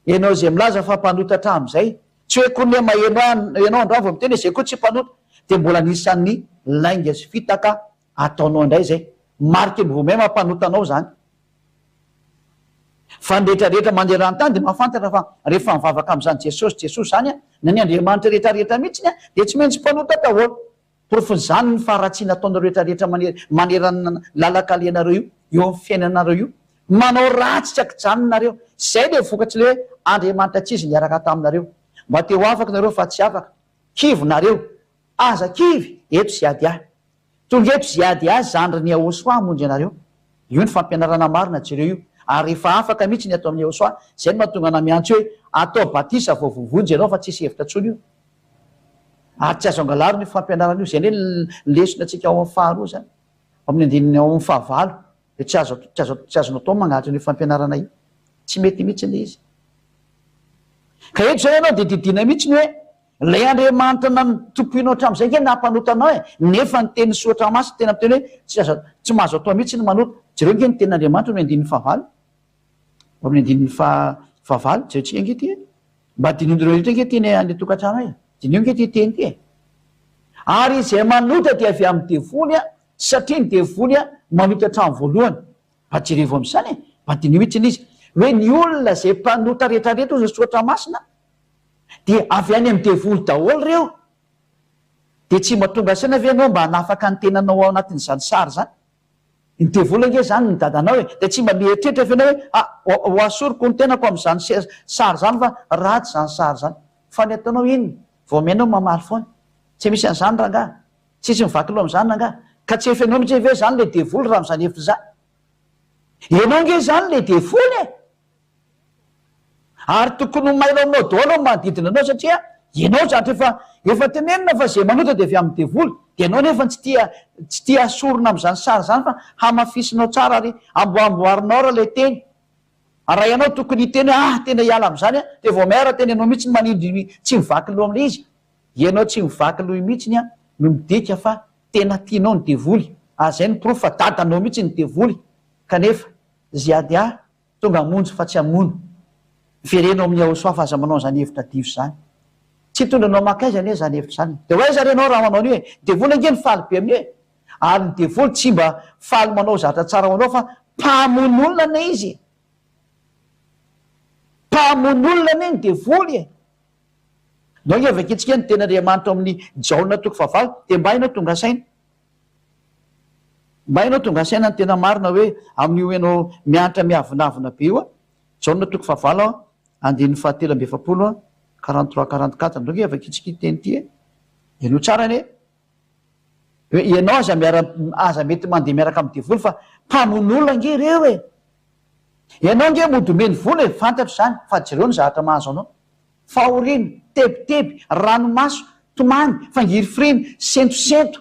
ianao zay milaza fa mpanotatra am'zay tsy hoe konema ianao andra vo miteny zay koa tsy mpanota de mbola nisan'ny lainga sy fitaka ataonao indray zay mariky nyvomay mampanotanao zany fa nrehetrarehetra mandeha ranontany de mahafantatra fa rehefa mivavaka am'zany jesosy zany na ny andriamanitra rehetrarehetra mihitsiny de tsy maintsy mpanota daholo porofony zany ny faharatsiana ataonao rehetrarehetra manerana lalakaleanareo io eo amin'ny fiainanareo io manao ratsy tsakyjanony nareo zay le vokatsy le hoe andriamanitra tsy izy niaraka taminareo mba teo afaka nareo fa tsy afaka kivo nareo aza kivy eto ziady ahy tonga eto ziady ahy zandry ny ahosoa monjy anareo io ny fampianarana marina jereo io ary rehefa afaka mihitsy ny atao amin'ny ahosoa zay ny mahatonga namiantsy hoe atao batisa vao vovonjy ianao fa tsisy hevitra tsony io ary tsy azo angalaro ny fampianarana io zay ne lesona atsika ao amin'ny faharoa zany amin'ny andininy ao amin'ny fahavalo de tsy azonao tao mangatry ny fampianarana io tsy mety mihitsy ny izy ka eto zay ianao de didina mihitsy ny hoe lay andriamanitra tompoinao hatram'izay nge nampanotanao nefa ny teny soatra masy tena miteny hoe tsy mahazo atao mihitsy ny manota jereo nge ny tenin'andriamanitra no andininy fahavalo amin'ny andininy fahavalo jeretsika nge ty mba dinonireo rehetra nge teny any tokantrano dinio nge ty teny ty ary izay manota de avy amin'ny devoly satria ny devoly manota hatramy voalohany mba jerevo am'zany mba dinio mihitsy ny izy hoe ny olona zay mpanota rehetrarehetra ozy soatra masina de avy any amin'ny devoly daholo reo de tsy mahatonga saina ave anao mba hanafaka ny tenanao ao anatin'izany sary zany ny devoly nge zany ny dadanao de tsy mba mieritreritra avy anao hoe ho asoriko ny tenako am'zany sary zany fa ratsy zany sary zany fa ny ataonao inony voamianao mamaly foana tsy misy an'zany rangah tsisy mivaky loha am'zany rangah ka tsy efenao mihitsy ve zany le devoly raha am'zany hevitra zany ianao nge zany le devoly ary tokony mailo aminao daholo manodidina anao satria ianao zatra efa tenenina fa zay manota de avy amin'ny devoly de anao nefa tsy tia asorona am'zany sary zany fa hamafisinao tsara ary amboamboarinao raha le teny raha ianao tokony iteny tena hiala am'zany de vao miara teny anao mihitsy ny manindry tsy mivaky loha am'le izy ianao tsy mivaky loha mihitsiny no midika fa tena tianao ny devoly zay ny prof fa dadanao mihitsy ny devoly kanefa ziady tonga amonjy fa tsy amono verenao amin'ny ahosoa fa aza manao zany hevitra diso zany tsy tondranao makaizany zany hevitra zany de hoe zary anao raha manao any hoe devoly ange ny faly be amin'ny hoe ary ny devoly tsy mba faly manao zatra tsara ho anao fa mpamon'olona na izy mpamon'olona neny de voly e no ny avaketsika ny tena Andriamanitra amin'ny Jaona toko favalo de mba hainao tonga saina mba hainao tonga saina ny tena marina hoe amin'io ianao mianatra miavinavina be io a Jaona toko favalo andin'ny fahatelo amby efapolo 43-44 ndreo ny avaketsika teny ty ianao tsara ny hoe ianao aza mety mandeha miaraka amin'ny devoly fa mpamon'olona nge reo e ianao nge modomeny voly e fantatro zany fa jereo ny zahatra mahazo anao fahoriny tebiteby ranomaso tomany fangirifiriny sentosento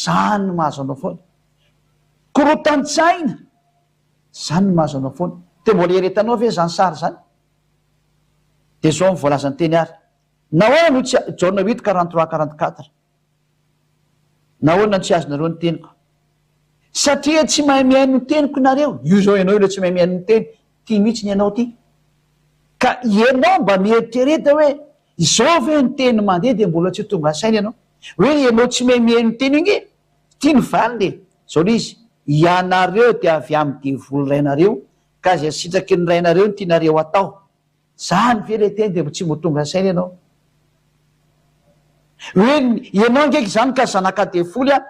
zany no mahazo anao foana korotantsaina zany no mahazo anao foana de mbola eretanao ve zany sary zany de zao mivoalazany teny ary nahoana no tsy Jaona 8:43-44 nahoana no tsy azonareo ny teniko satria tsy mahay mihaino ny teniko nareo io zao ianao io tsy mahay mihaino ny teny ty mihitsy ny ianao ty ka ianao mba mieritreretra hoe izao ve ny teny mandeha de mbola tsy tonga saina ianao hoe ianao tsy mahay mihaino ny teny io nge tia ny valy de zao le izy ianareo de avy amin'ny devoly rainareo ka zay sitraky ny rainareo ny tianareo atao zany ve le teny de tsy mbo tonga saina ianao hoe ianao ngeky zany ka zanaka devoly a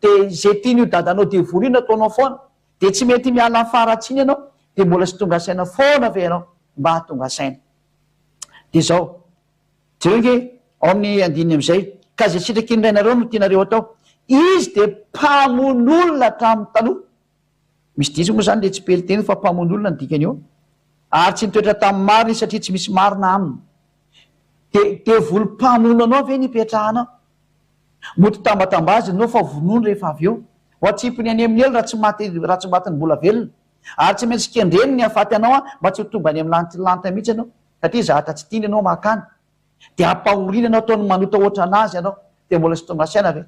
de zay tian'io dadanao devoly io nataonao foana de tsy mety miala afaratsiny ianao de mbola sy tonga saina foana ve ianao mba hatonga saina de zao jereo nge ao amin'ny andiny am'izay ka zay sitraky ny rainareo no tianareo atao izy de mpamon'olona hatramin'ny taloha misy diso moa zany le tsy pely teny fa mpamon'olona ny dikany io ary tsy nitoetra tamin'ny mariny satria tsy misy marina aminy de voly mpamono anao ve nipetrahanao moto tambatambazy anao fa vonono rehefa avy eo ho atsipony any amin'ny elo raha tsy matiny mbola velona ary tsy maintsy kendreny ny afaty anao a mba tsy ho tonga any amin'ny lantilanta mihitsy anao satria zahatra tsy tiany ianao makany de ampahorina anao ataony manota oatra anazy ianao de mbola sy tonga saina ve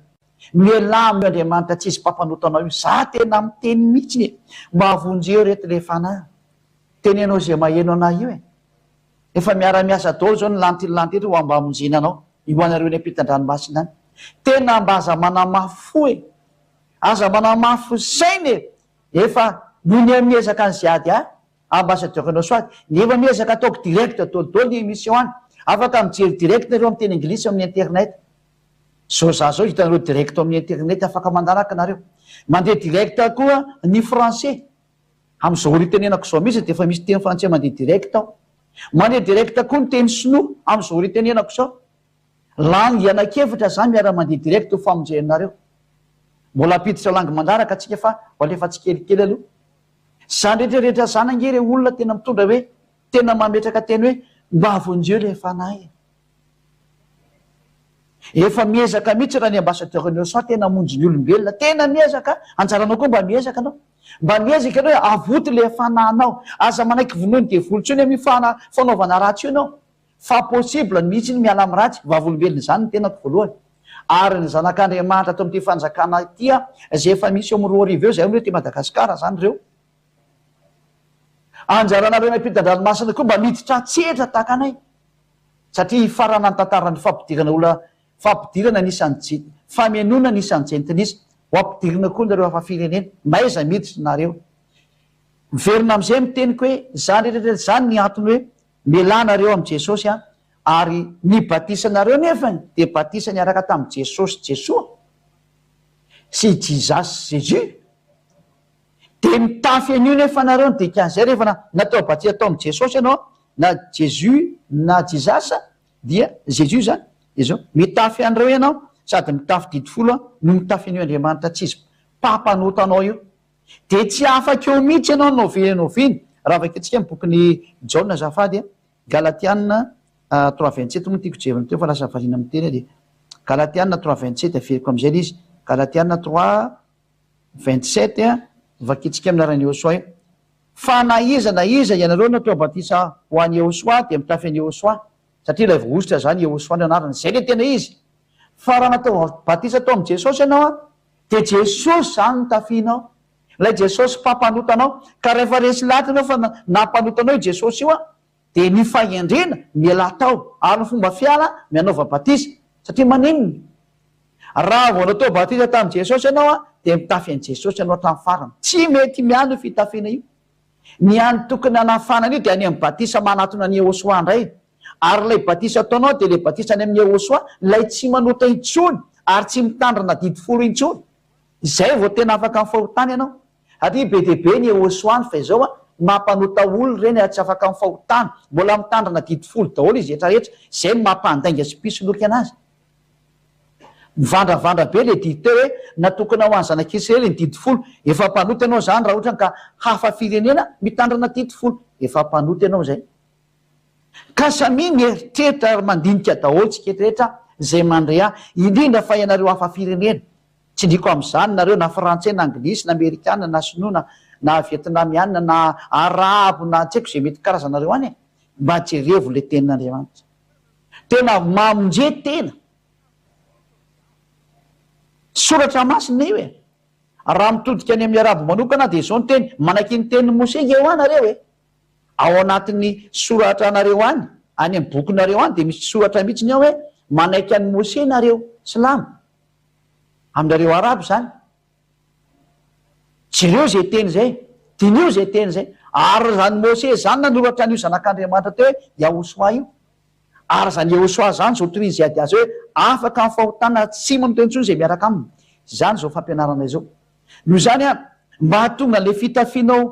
mialamy Andriamanitra tsy izy mpampanota anao io za tena amin'ny teny mihitsy ny mba avonjeo reto le fanahy teny ianao zay maheno anay io e efa miara-miasa daolo zao ny lantilanty ery ho amba amonjena anao io anareo ny ampitan-dranomasina any tena mba aza manamafo e aza manamafo saina e efa no ny miezaka any ziady a ambassadeur anao soady nefa miezaka ataoko direct daolidolo ny émission any afaka mijery direct nareo amin'ny teny anglisy amin'ny internet zao za zao hitanareo direct amin'ny internet afaka mandaraka nareo mandeha direct koa ny français am'izao ritenenako zao mihitsy de efa misy teny français mandeha direct ao mandeha direct koa ny teny sinoa am'izao ritenenako zao langy ianakevitra zany miara mandeha direct ho famonjenareo mbola apiditra langy mandaraka atsika fa alefa tsy kelikely aloha zany rehetrarehetra zany angere olona tena mitondra hoe tena mametraka teny hoe mba avonjeo le fanahy efa miezaka mihitsy raha ny ambassadeur neo so tena monjy ny olombelona tena miezaka anjaranao koa mba miezaka anao mba miezaka anao hoe avoty le fananao aza manaiky vonoiny de volontsony amy fanaovana ratsy io anao fa possible mihitsy ny miala amy ratsy vavolombelona zany ny tenako voalohany ary ny zanak'Andriamanitra ato am'ty fanjakana tya zay efa misy eo am'roa arivo eo zay hoe ty Madagasikara zany reo anjaranareo nampitan-dranomasina koa mba miditra tsetra takanay satria farana ny tantarany fampidirana olona fampidirana nisany famenona nisany jentinisa ho ampidirina koa nareo afa firenena maiza miditra nareo miverina am'izay miteniko hoe zany rehetrarehetra zany ny antony hoe milanareo am' Jesosy a ary ny batisanareo nefany de batisa ny araka tamy Jesosy Jesoa sy Jesus Jésus de mitafy an'io nefa nareo ny dikan'izay rehefa natao batisa atao am' Jesosy ianao na Jesus na Jesus dia Jésus zany izao mitafy an'ireo ianao sady mitafy didifolo no mitafy an'io Andriamanitra tsy izy mpampanotanao io de tsy afaky eo mihitsy ianao noviny raha vaketsika my bokiny Jaona zafady Galatiana 3:27 moa tiako jevana teo fa lasa valina amin'ny teny de Galatiana 3:27 averiko am'izay le izy Galatiana 3:27 vaketsika aminarany Iosoa fa na iza ianareo natao batisa ho an'ny Iosoa de mitafy an'ny Iosoa satria ilay voositra zany Iosoa ny anarany zay le tena izy fa raha natao batisa atao am' Jesosy ianao a de Jesosy zany nitafianao lay Jesosy mpampanotanao ka rehefa resy lahatra anao fa nampanotanao i Jesosy io a de ny fahendrena miala tao ary ny fomba fiala mianaova batisa satria maninony raha vao natao batisa tamy Jesosy ianao a de mitafy an' Jesosy ianao hatramin'ny farany tsy mety miano fitafiana io ny any tokony anafanana io dia any amin'ny batisa manatona ny ehosoa indray ary lay batisa ataonao dia lay batisa any amin'ny ehosoa lay tsy manota intsony ary tsy mitandrina didy folo intsony izay vao tena afaka mifahotany ianao satria be deaibe ny ehosoany fa izao a mampanota olo reny ary tsy afaka mifahotany mbola mitandrina didy folo daholo izy rehetrarehetra izay mampandainga sy pisoloky anazy mivandravandra be le didy teo hoe natokana ho any zanak'israely ny didy folo efa mpanota ianao zany raha ohatra ka hafa firenena mitandrina didy folo efa mpanota ianao zay ka samy mieritreritra mandinika daholo tsy ketrehetra zay mandre a indrindra fa ianareo hafa firenena tsy ndriko am'izany nareo na frantsay na anglisy na amerikana na sinoana na vietnamiana na arabo na tsy haiko zay mety karazanareo any e mba jerevo le tenin'andriamanitra tena mamonje tena soratra masina io e raha mitodika any amin'ny arabo manokana dia izao ny teny manaky ny tenin'ny mosega eo anareo e ao anatin'ny soratra anareo any any amin'ny bokinareo any dia misy soratra mihitsy ny ao hoe manaiky any mose nareo silamo aminareo arabo zany jereo zay teny zay dinio zay teny zay ary zany mose zany nanoratra an'io zanak'andriamanitra teo hoe yahosoa io ary zany ehosoa zany zao torin' zay ady azy hoe afaka mifahotana tsy manota intsony zay miaraka aminy zany zao fampianarana izao noho zany a mba hatonga le fitafianao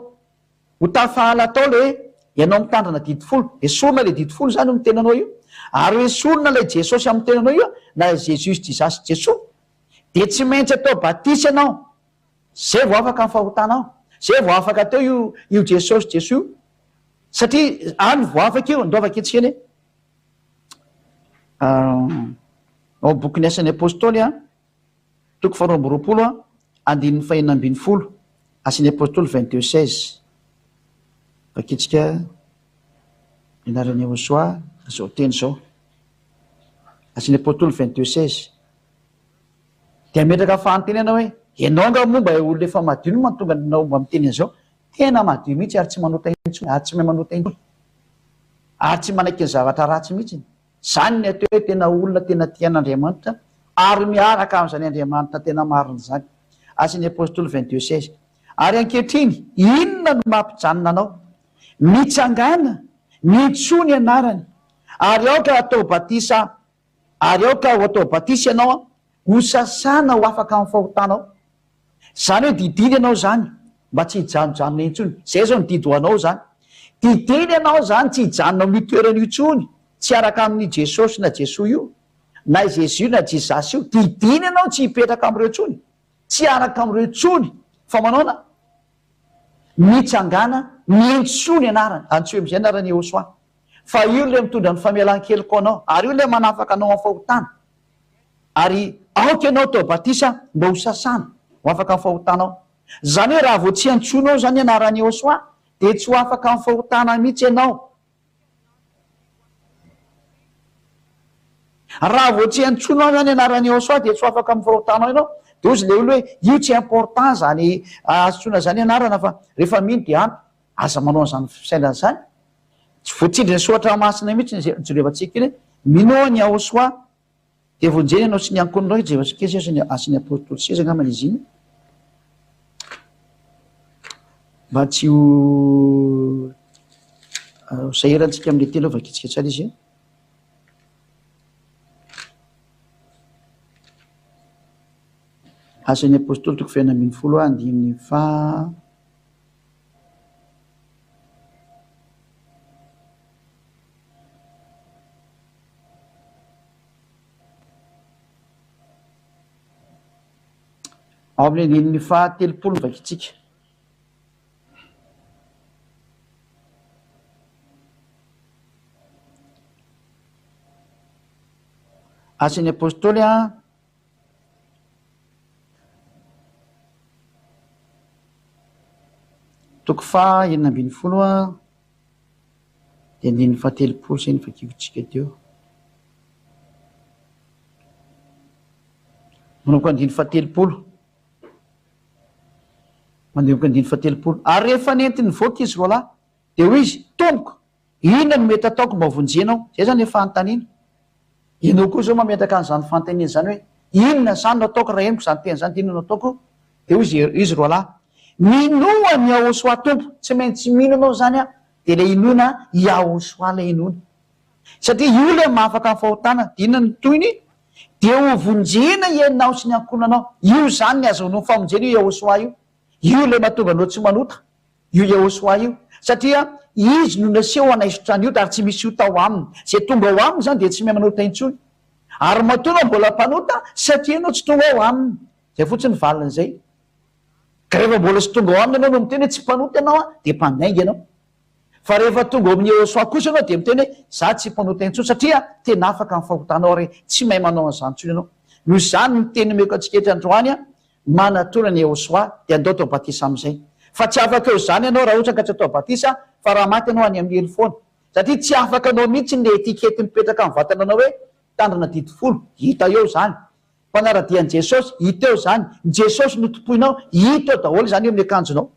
ho tafahala atao le hoe ianao mitandrina didy folo esorona le didy folo zany o mitenanao io ary hoe esorona lay jesosy amin'ny tenanao io na jesus jisasy jesoa de tsy maintsy atao batisy ianao zay vo afaka mifahotanao zay vo afaka teo io jesosy jeso io satria any vo afaka io ndo afaka etsika eny ao bokyny asan'ny apôstôly a toko faharoa amby roapolo a andininy fahenina ambiny folo asan'ny apôstôly 22:16 vakitsika inarany ehosoa zao teny zao asan'ny apôstôly 22:16 dia metraka fanonteny ianao hoe ianao nga momba olona efa madio no matonga nao mba miteny an'izao tena madio mihitsy ary tsy manota intsony ary tsy mahay manota intsony ary tsy manaiky ny zavatra ratsy mihitsy zany ny ateo hoe tena olona tena tian'andriamanitra ary miaraka amin'izany andriamanitra tena marina zany asan'ny apôstôly 22:16 ary ankehitriny inona no mampijanona anao mitsangana mitso ny anarany ary aoka atao batisa ary aoka ho atao batisy ianao a ho sasana ho afaka mifahotanao zany hoe didiny ianao zany mba tsy hijanojano intsony zay zao ny didy hoanao zany didiny ianao zany tsy hijanona amin'ny toerana io tsony tsy araka amin'ny jesosy na jesoa io na jesu na jisasy io didiny ianao tsy hipetraka am'ireo tsony tsy araka am'ireo tsony fa manaona mitsangana mientso ny anarany antso am'izay anarany ehosoa fa io le mitondra ny famelan-keliko anao ary io le manafaka anao am'fahotana ary aoka ianao tao batisa mba ho sasana ho afaka mifahotanao zany hoe raha vo tsy antsonao zany anarany ehosoa de tsy ho afaka mifahotana mihitsy ianao raha vo tsy antsonao zany anarany ehosoa de tsy ho afaka mifahotanao ianao de ozy le olo hoe io tsy important zany azotsona zany anarana fa rehefa mino de ampy aza manao zany fisailana zany tsy voatsindry ny soatra masina mihitsy jerevantsika iny mino ny ahosoa de vonjeny ianao sy ny ankononao jevasikesy asan'ny apôstôly seza angambany izy iny mba tsy ho saherantsika am'le teny vakitsika tsara izy asan'ny apôstôly toko fahenina ambiny folo andiny fa ao amin'le andininy fa telopolo vakitsika asan'ny apôstôly a toko fa enina ambiny folo a de andininy fa telopolo zay ny vakivitsika teo manomboka andiny fa telopolo mandemoka andiny fa telopolo ary rehefa nentiny voaka izy roa lahy de hoy izy tomboka inona no mety ataoko mba vonjenao zay zany efa antanina ianao koa zao mametaka an'izany fantanina zany hoe inona zany no ataoko raha eniko zany teny zany de inona no ataoko de hoy izy roa lahy minoa ny ahosoa tompo tsy maintsy mino anao zany a de le inona iahosoa le inona satria io le mahafaka ny fahotana dina ny toyny de ho vonjena ianao sy ny ankonanao io zany ny azonao famonjena io iahosoa io le mahatonga anao tsy manota io iahosoa io satria izy no naseho anaisotrany io ary tsy misy io tao aminy zay tonga ao aminy zany de tsy mahay manota intsony ary matona mbola mpanota satria anao tsy tonga ao aminy zay fotsiny valin'zay ka rehefa mbola sy tonga ao aminy anao no miteny hoe tsy mpanota ianao a de mpandaingy ianao fa rehefa tonga ao amin'ny ahosoa kosa anao de miteny hoe za tsy mpanota intsony satria tena afaka ny fahotanao re tsy mahay manao an'izany ntsony ianao no zany ny teny meko atsika androany a manatona ny ahosoa de andao tao batisa am'izay fa tsy afaka eo zany ianao raha ohatra ka tsy atao batisa fa raha maty anao any amin'ny hely foana satria tsy afaka anao mihitsy le etikety mipetraka amin'ny vatana anao hoe tandrina didifolo hita eo zany mpanaradian'i jesosy hita eo zany jesosy no tompoinao hita eo daholo zany eo amin'ny akanjonao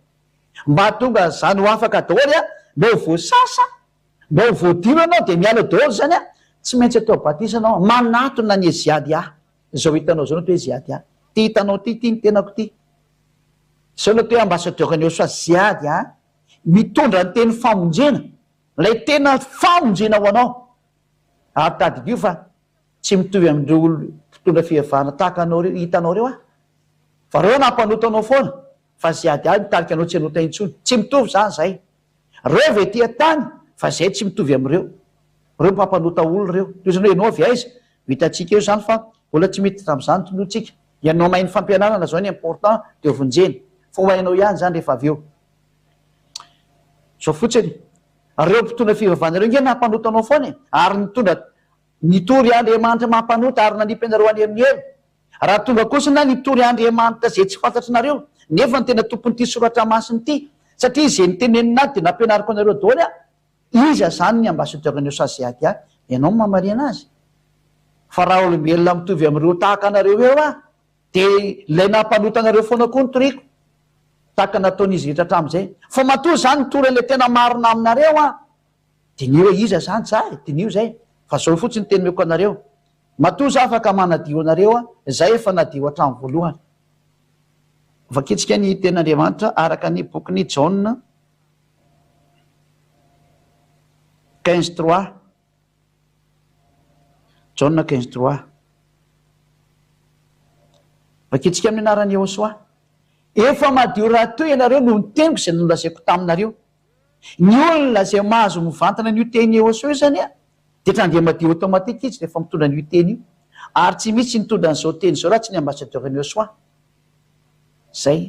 mba tonga zany ho afaka daholy a mbao voasasa mbao voadiro anao de miala daholo zany a tsy maintsy atao batisa anao manatona ny ziady zao hitanao zao nao to hoe ziady ty hitanao ty ny tenako ty zao na to hoe ambasadeur-ny ahosoa ziady mitondra ny teny famonjena lay tena famonjena ho anao ary tadidio fa tsy mitovy amindreo olo mpitondra fihevana tahaka anao reo hitanao reo fa reo nampanota anao foana fa ziady mitarika anao tsy anota intsony tsy mitovy zany zay reo ve tia tany fa zay tsy mitovy am'reo reo mpampanota olo reo tozany hoe ianao avy aiza vitatsika eo zany fa mbola tsy mity tam'zany tonotsika ianao mahay ny fampianarana zao ny important de vonjeny fa ho hainao ihany zany rehefa avy eo zao fotsiny reo mpitondra fihevana reo nge nampanota anao foana ary nitondra nitory andriamanitra mampanota ary nanipy anareo any amin'ny elo raha tonga kosa na nitory andriamanitra zay tsy fantatry nareo nefa ny tena tompony ty soratra masiny ty satria zay nytenenina de nampianariko anareo daholy iza zany ny ambasadeur-ny osoaziady ianao mamari anazy fa raha olombelona mitovy am'reo tahaka anareo eo de lay nampanota anareo foana koa nytoriko tahaka nataon'izy rehetra hatram'izay fa matoa zany nitory an'le tena marina aminareo de nio hoe iza zany zay de nio zay fa zao fotsiny teny meko anareo matoa za afaka manadio anareo zay efa nadio hatramy voalohany vakitsika ny ten'andriamanitra araka ny bokyny jaune 15:3 jaune 15:3 vakitsika amin'ny anarany ahosoa efa madio raha toy ianareo no niteniko zay nolazaiko taminareo ny olona zay mahazo mivantana ny io teny ahosoa io zany de trandea madio automatika izy rehefa mitondra ny io teny io ary tsy misy nitondra n'zao teny zao raha tsy ny ambasadeur-ny ahosoa zay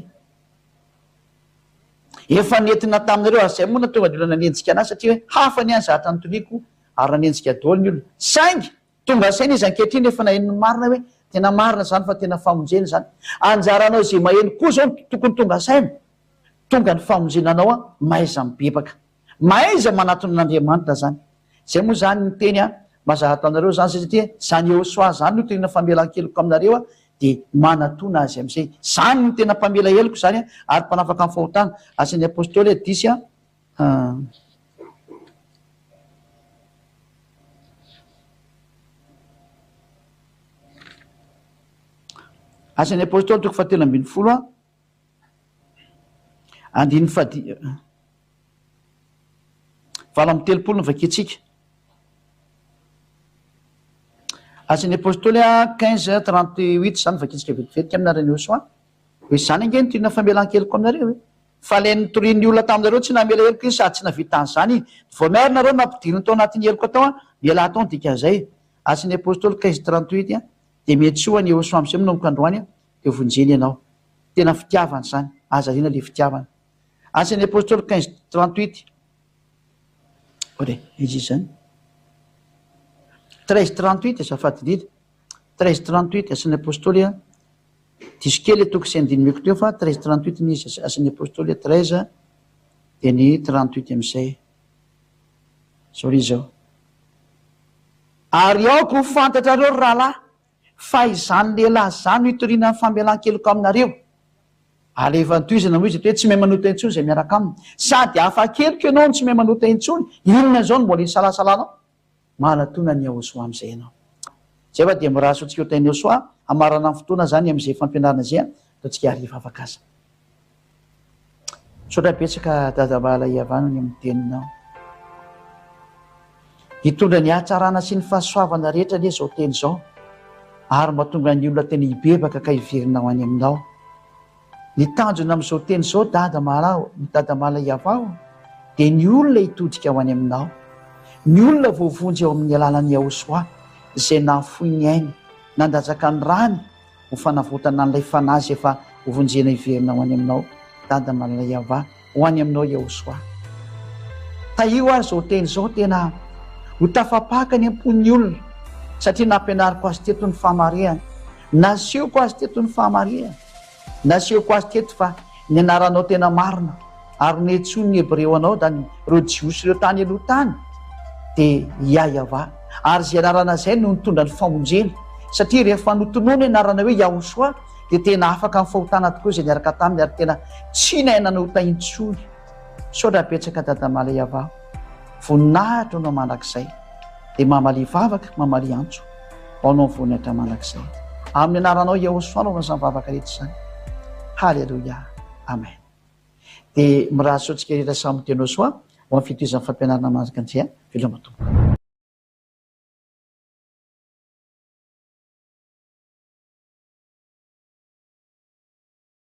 efa nentina taminareo ary zay moa na tonga de olona nanenjika anazy satria hoe hafa ny any zahatra nytoriko ary nanenjika daholo ny olona saingy tonga saina izy ankehitriny efa nahenony marina hoe tena marina zany fa tena famonjena zany anjaranao zay maheno koa zao tokony tonga saina tonga ny famonjenanao maiza mibebaka maiza manatona n'andriamanitra zany zay moa zany ny teny mazahata anareo zany zay satria zany ahosoa zany no tena famelan-keloko aminareo de manatona azy am'izay zany ny tena mpamela heloko zany ary mpanafaka ny fahotana asan'ny apôstôly disy asan'ny apôstôly toko 7:10 andiny valo amby telopolo ny vakitsika asan'ny apôstôly 15:38 zany vakitsika vetivetika aminarany ahosoa hoe zany ange ny tena famelan-keloko aminareo fa le nitorian'ny olona taminareo tsy namela heloko izy sady tsy navita an'zany vao miary nareo nampidiriny tao anatin'ny heloko atao miala tao dikazay asan'ny apôstôly 15:38 de miatsoa ny ahosoa am'zay manomboka androany de vonjeny ianao tena fitiavany zany azarina le fitiavana asan'ny apôstôly 15:38 ore izy zany 13:38 azafady indrindra 13:38 asan'ny apôstôly diso kely toko sy andiny meko teo fa 13:38 ny izy asan'ny apôstôly 13 de ny 38 am'izay zao ry zao ary aoko ho fantatra reo rahalahy fa izany lehilahy zany no hitoriana ny famelan-keloko aminareo alefa nytoizana mo izy hoe tsy mahay manota intsony zay miaraka aminy sady hafa keloko ianao no tsy mahay manota intsony inona zao no mbola insalasalanao manatona ny ahosoa am'izay ianao zay fa de miraha sotsika otainy ahosoa amarana ny fotoana zany am'izay fampianarana zay ataotsika ariva afaka aza Sotrapetsaka dadabala iavanany amin'ny teninao. Hitondra ny hatsarana sy ny fahasoavana rehetra le zao teny zao, ary mahatonga ny olona tena hibebaka ka hiverinao any aminao. Ny tanjona amin'izao teny zao dadamala iavao dia ny olona hitodika ao any aminao, ny olona voavonjy eo amin'ny alalan'ny Ahosoa izay nahafoy ny ainy, nandatsaka ny rany ho fanavotana an'ilay fanazy efa hovonjena hiverinao any aminao. Dadamala iava ho any aminao Ahosoa. Taio ary zao teny zao tena ho tafapaka ny ampon'ny olona, satria nampianariko azy teto ny fahamarehana, nasehoko azy teto ny fahamarehana, nasehoko azy teto fa ny anaranao tena marina, ary netsoiny ny Hebreo anao da ireo jiosy ireo tany aloha tany dia iaiava, ary zay anarana zay no nitondra ny famonjely, satria rehefa notonoana anarana hoe Ahosoa dia tena afaka amin'ny fahotana tokoa izay niaraka taminy, ary tena tsy nainana ho tahintsony. Sotrapetsaka dadamala iava, voninahitra anao mandrakizay dia mamalia vavaka, mamalia antso ho anao voninahitra mandrakizay, amin'ny anaranao Ahosoa anao izany vavaka rehetra izany. Halleluia, amen. Dia mirahasotsika rehetra samy teny Ahosoa ho amin'ny fitohizan'ny fampianarana manjakandria veloma tompo.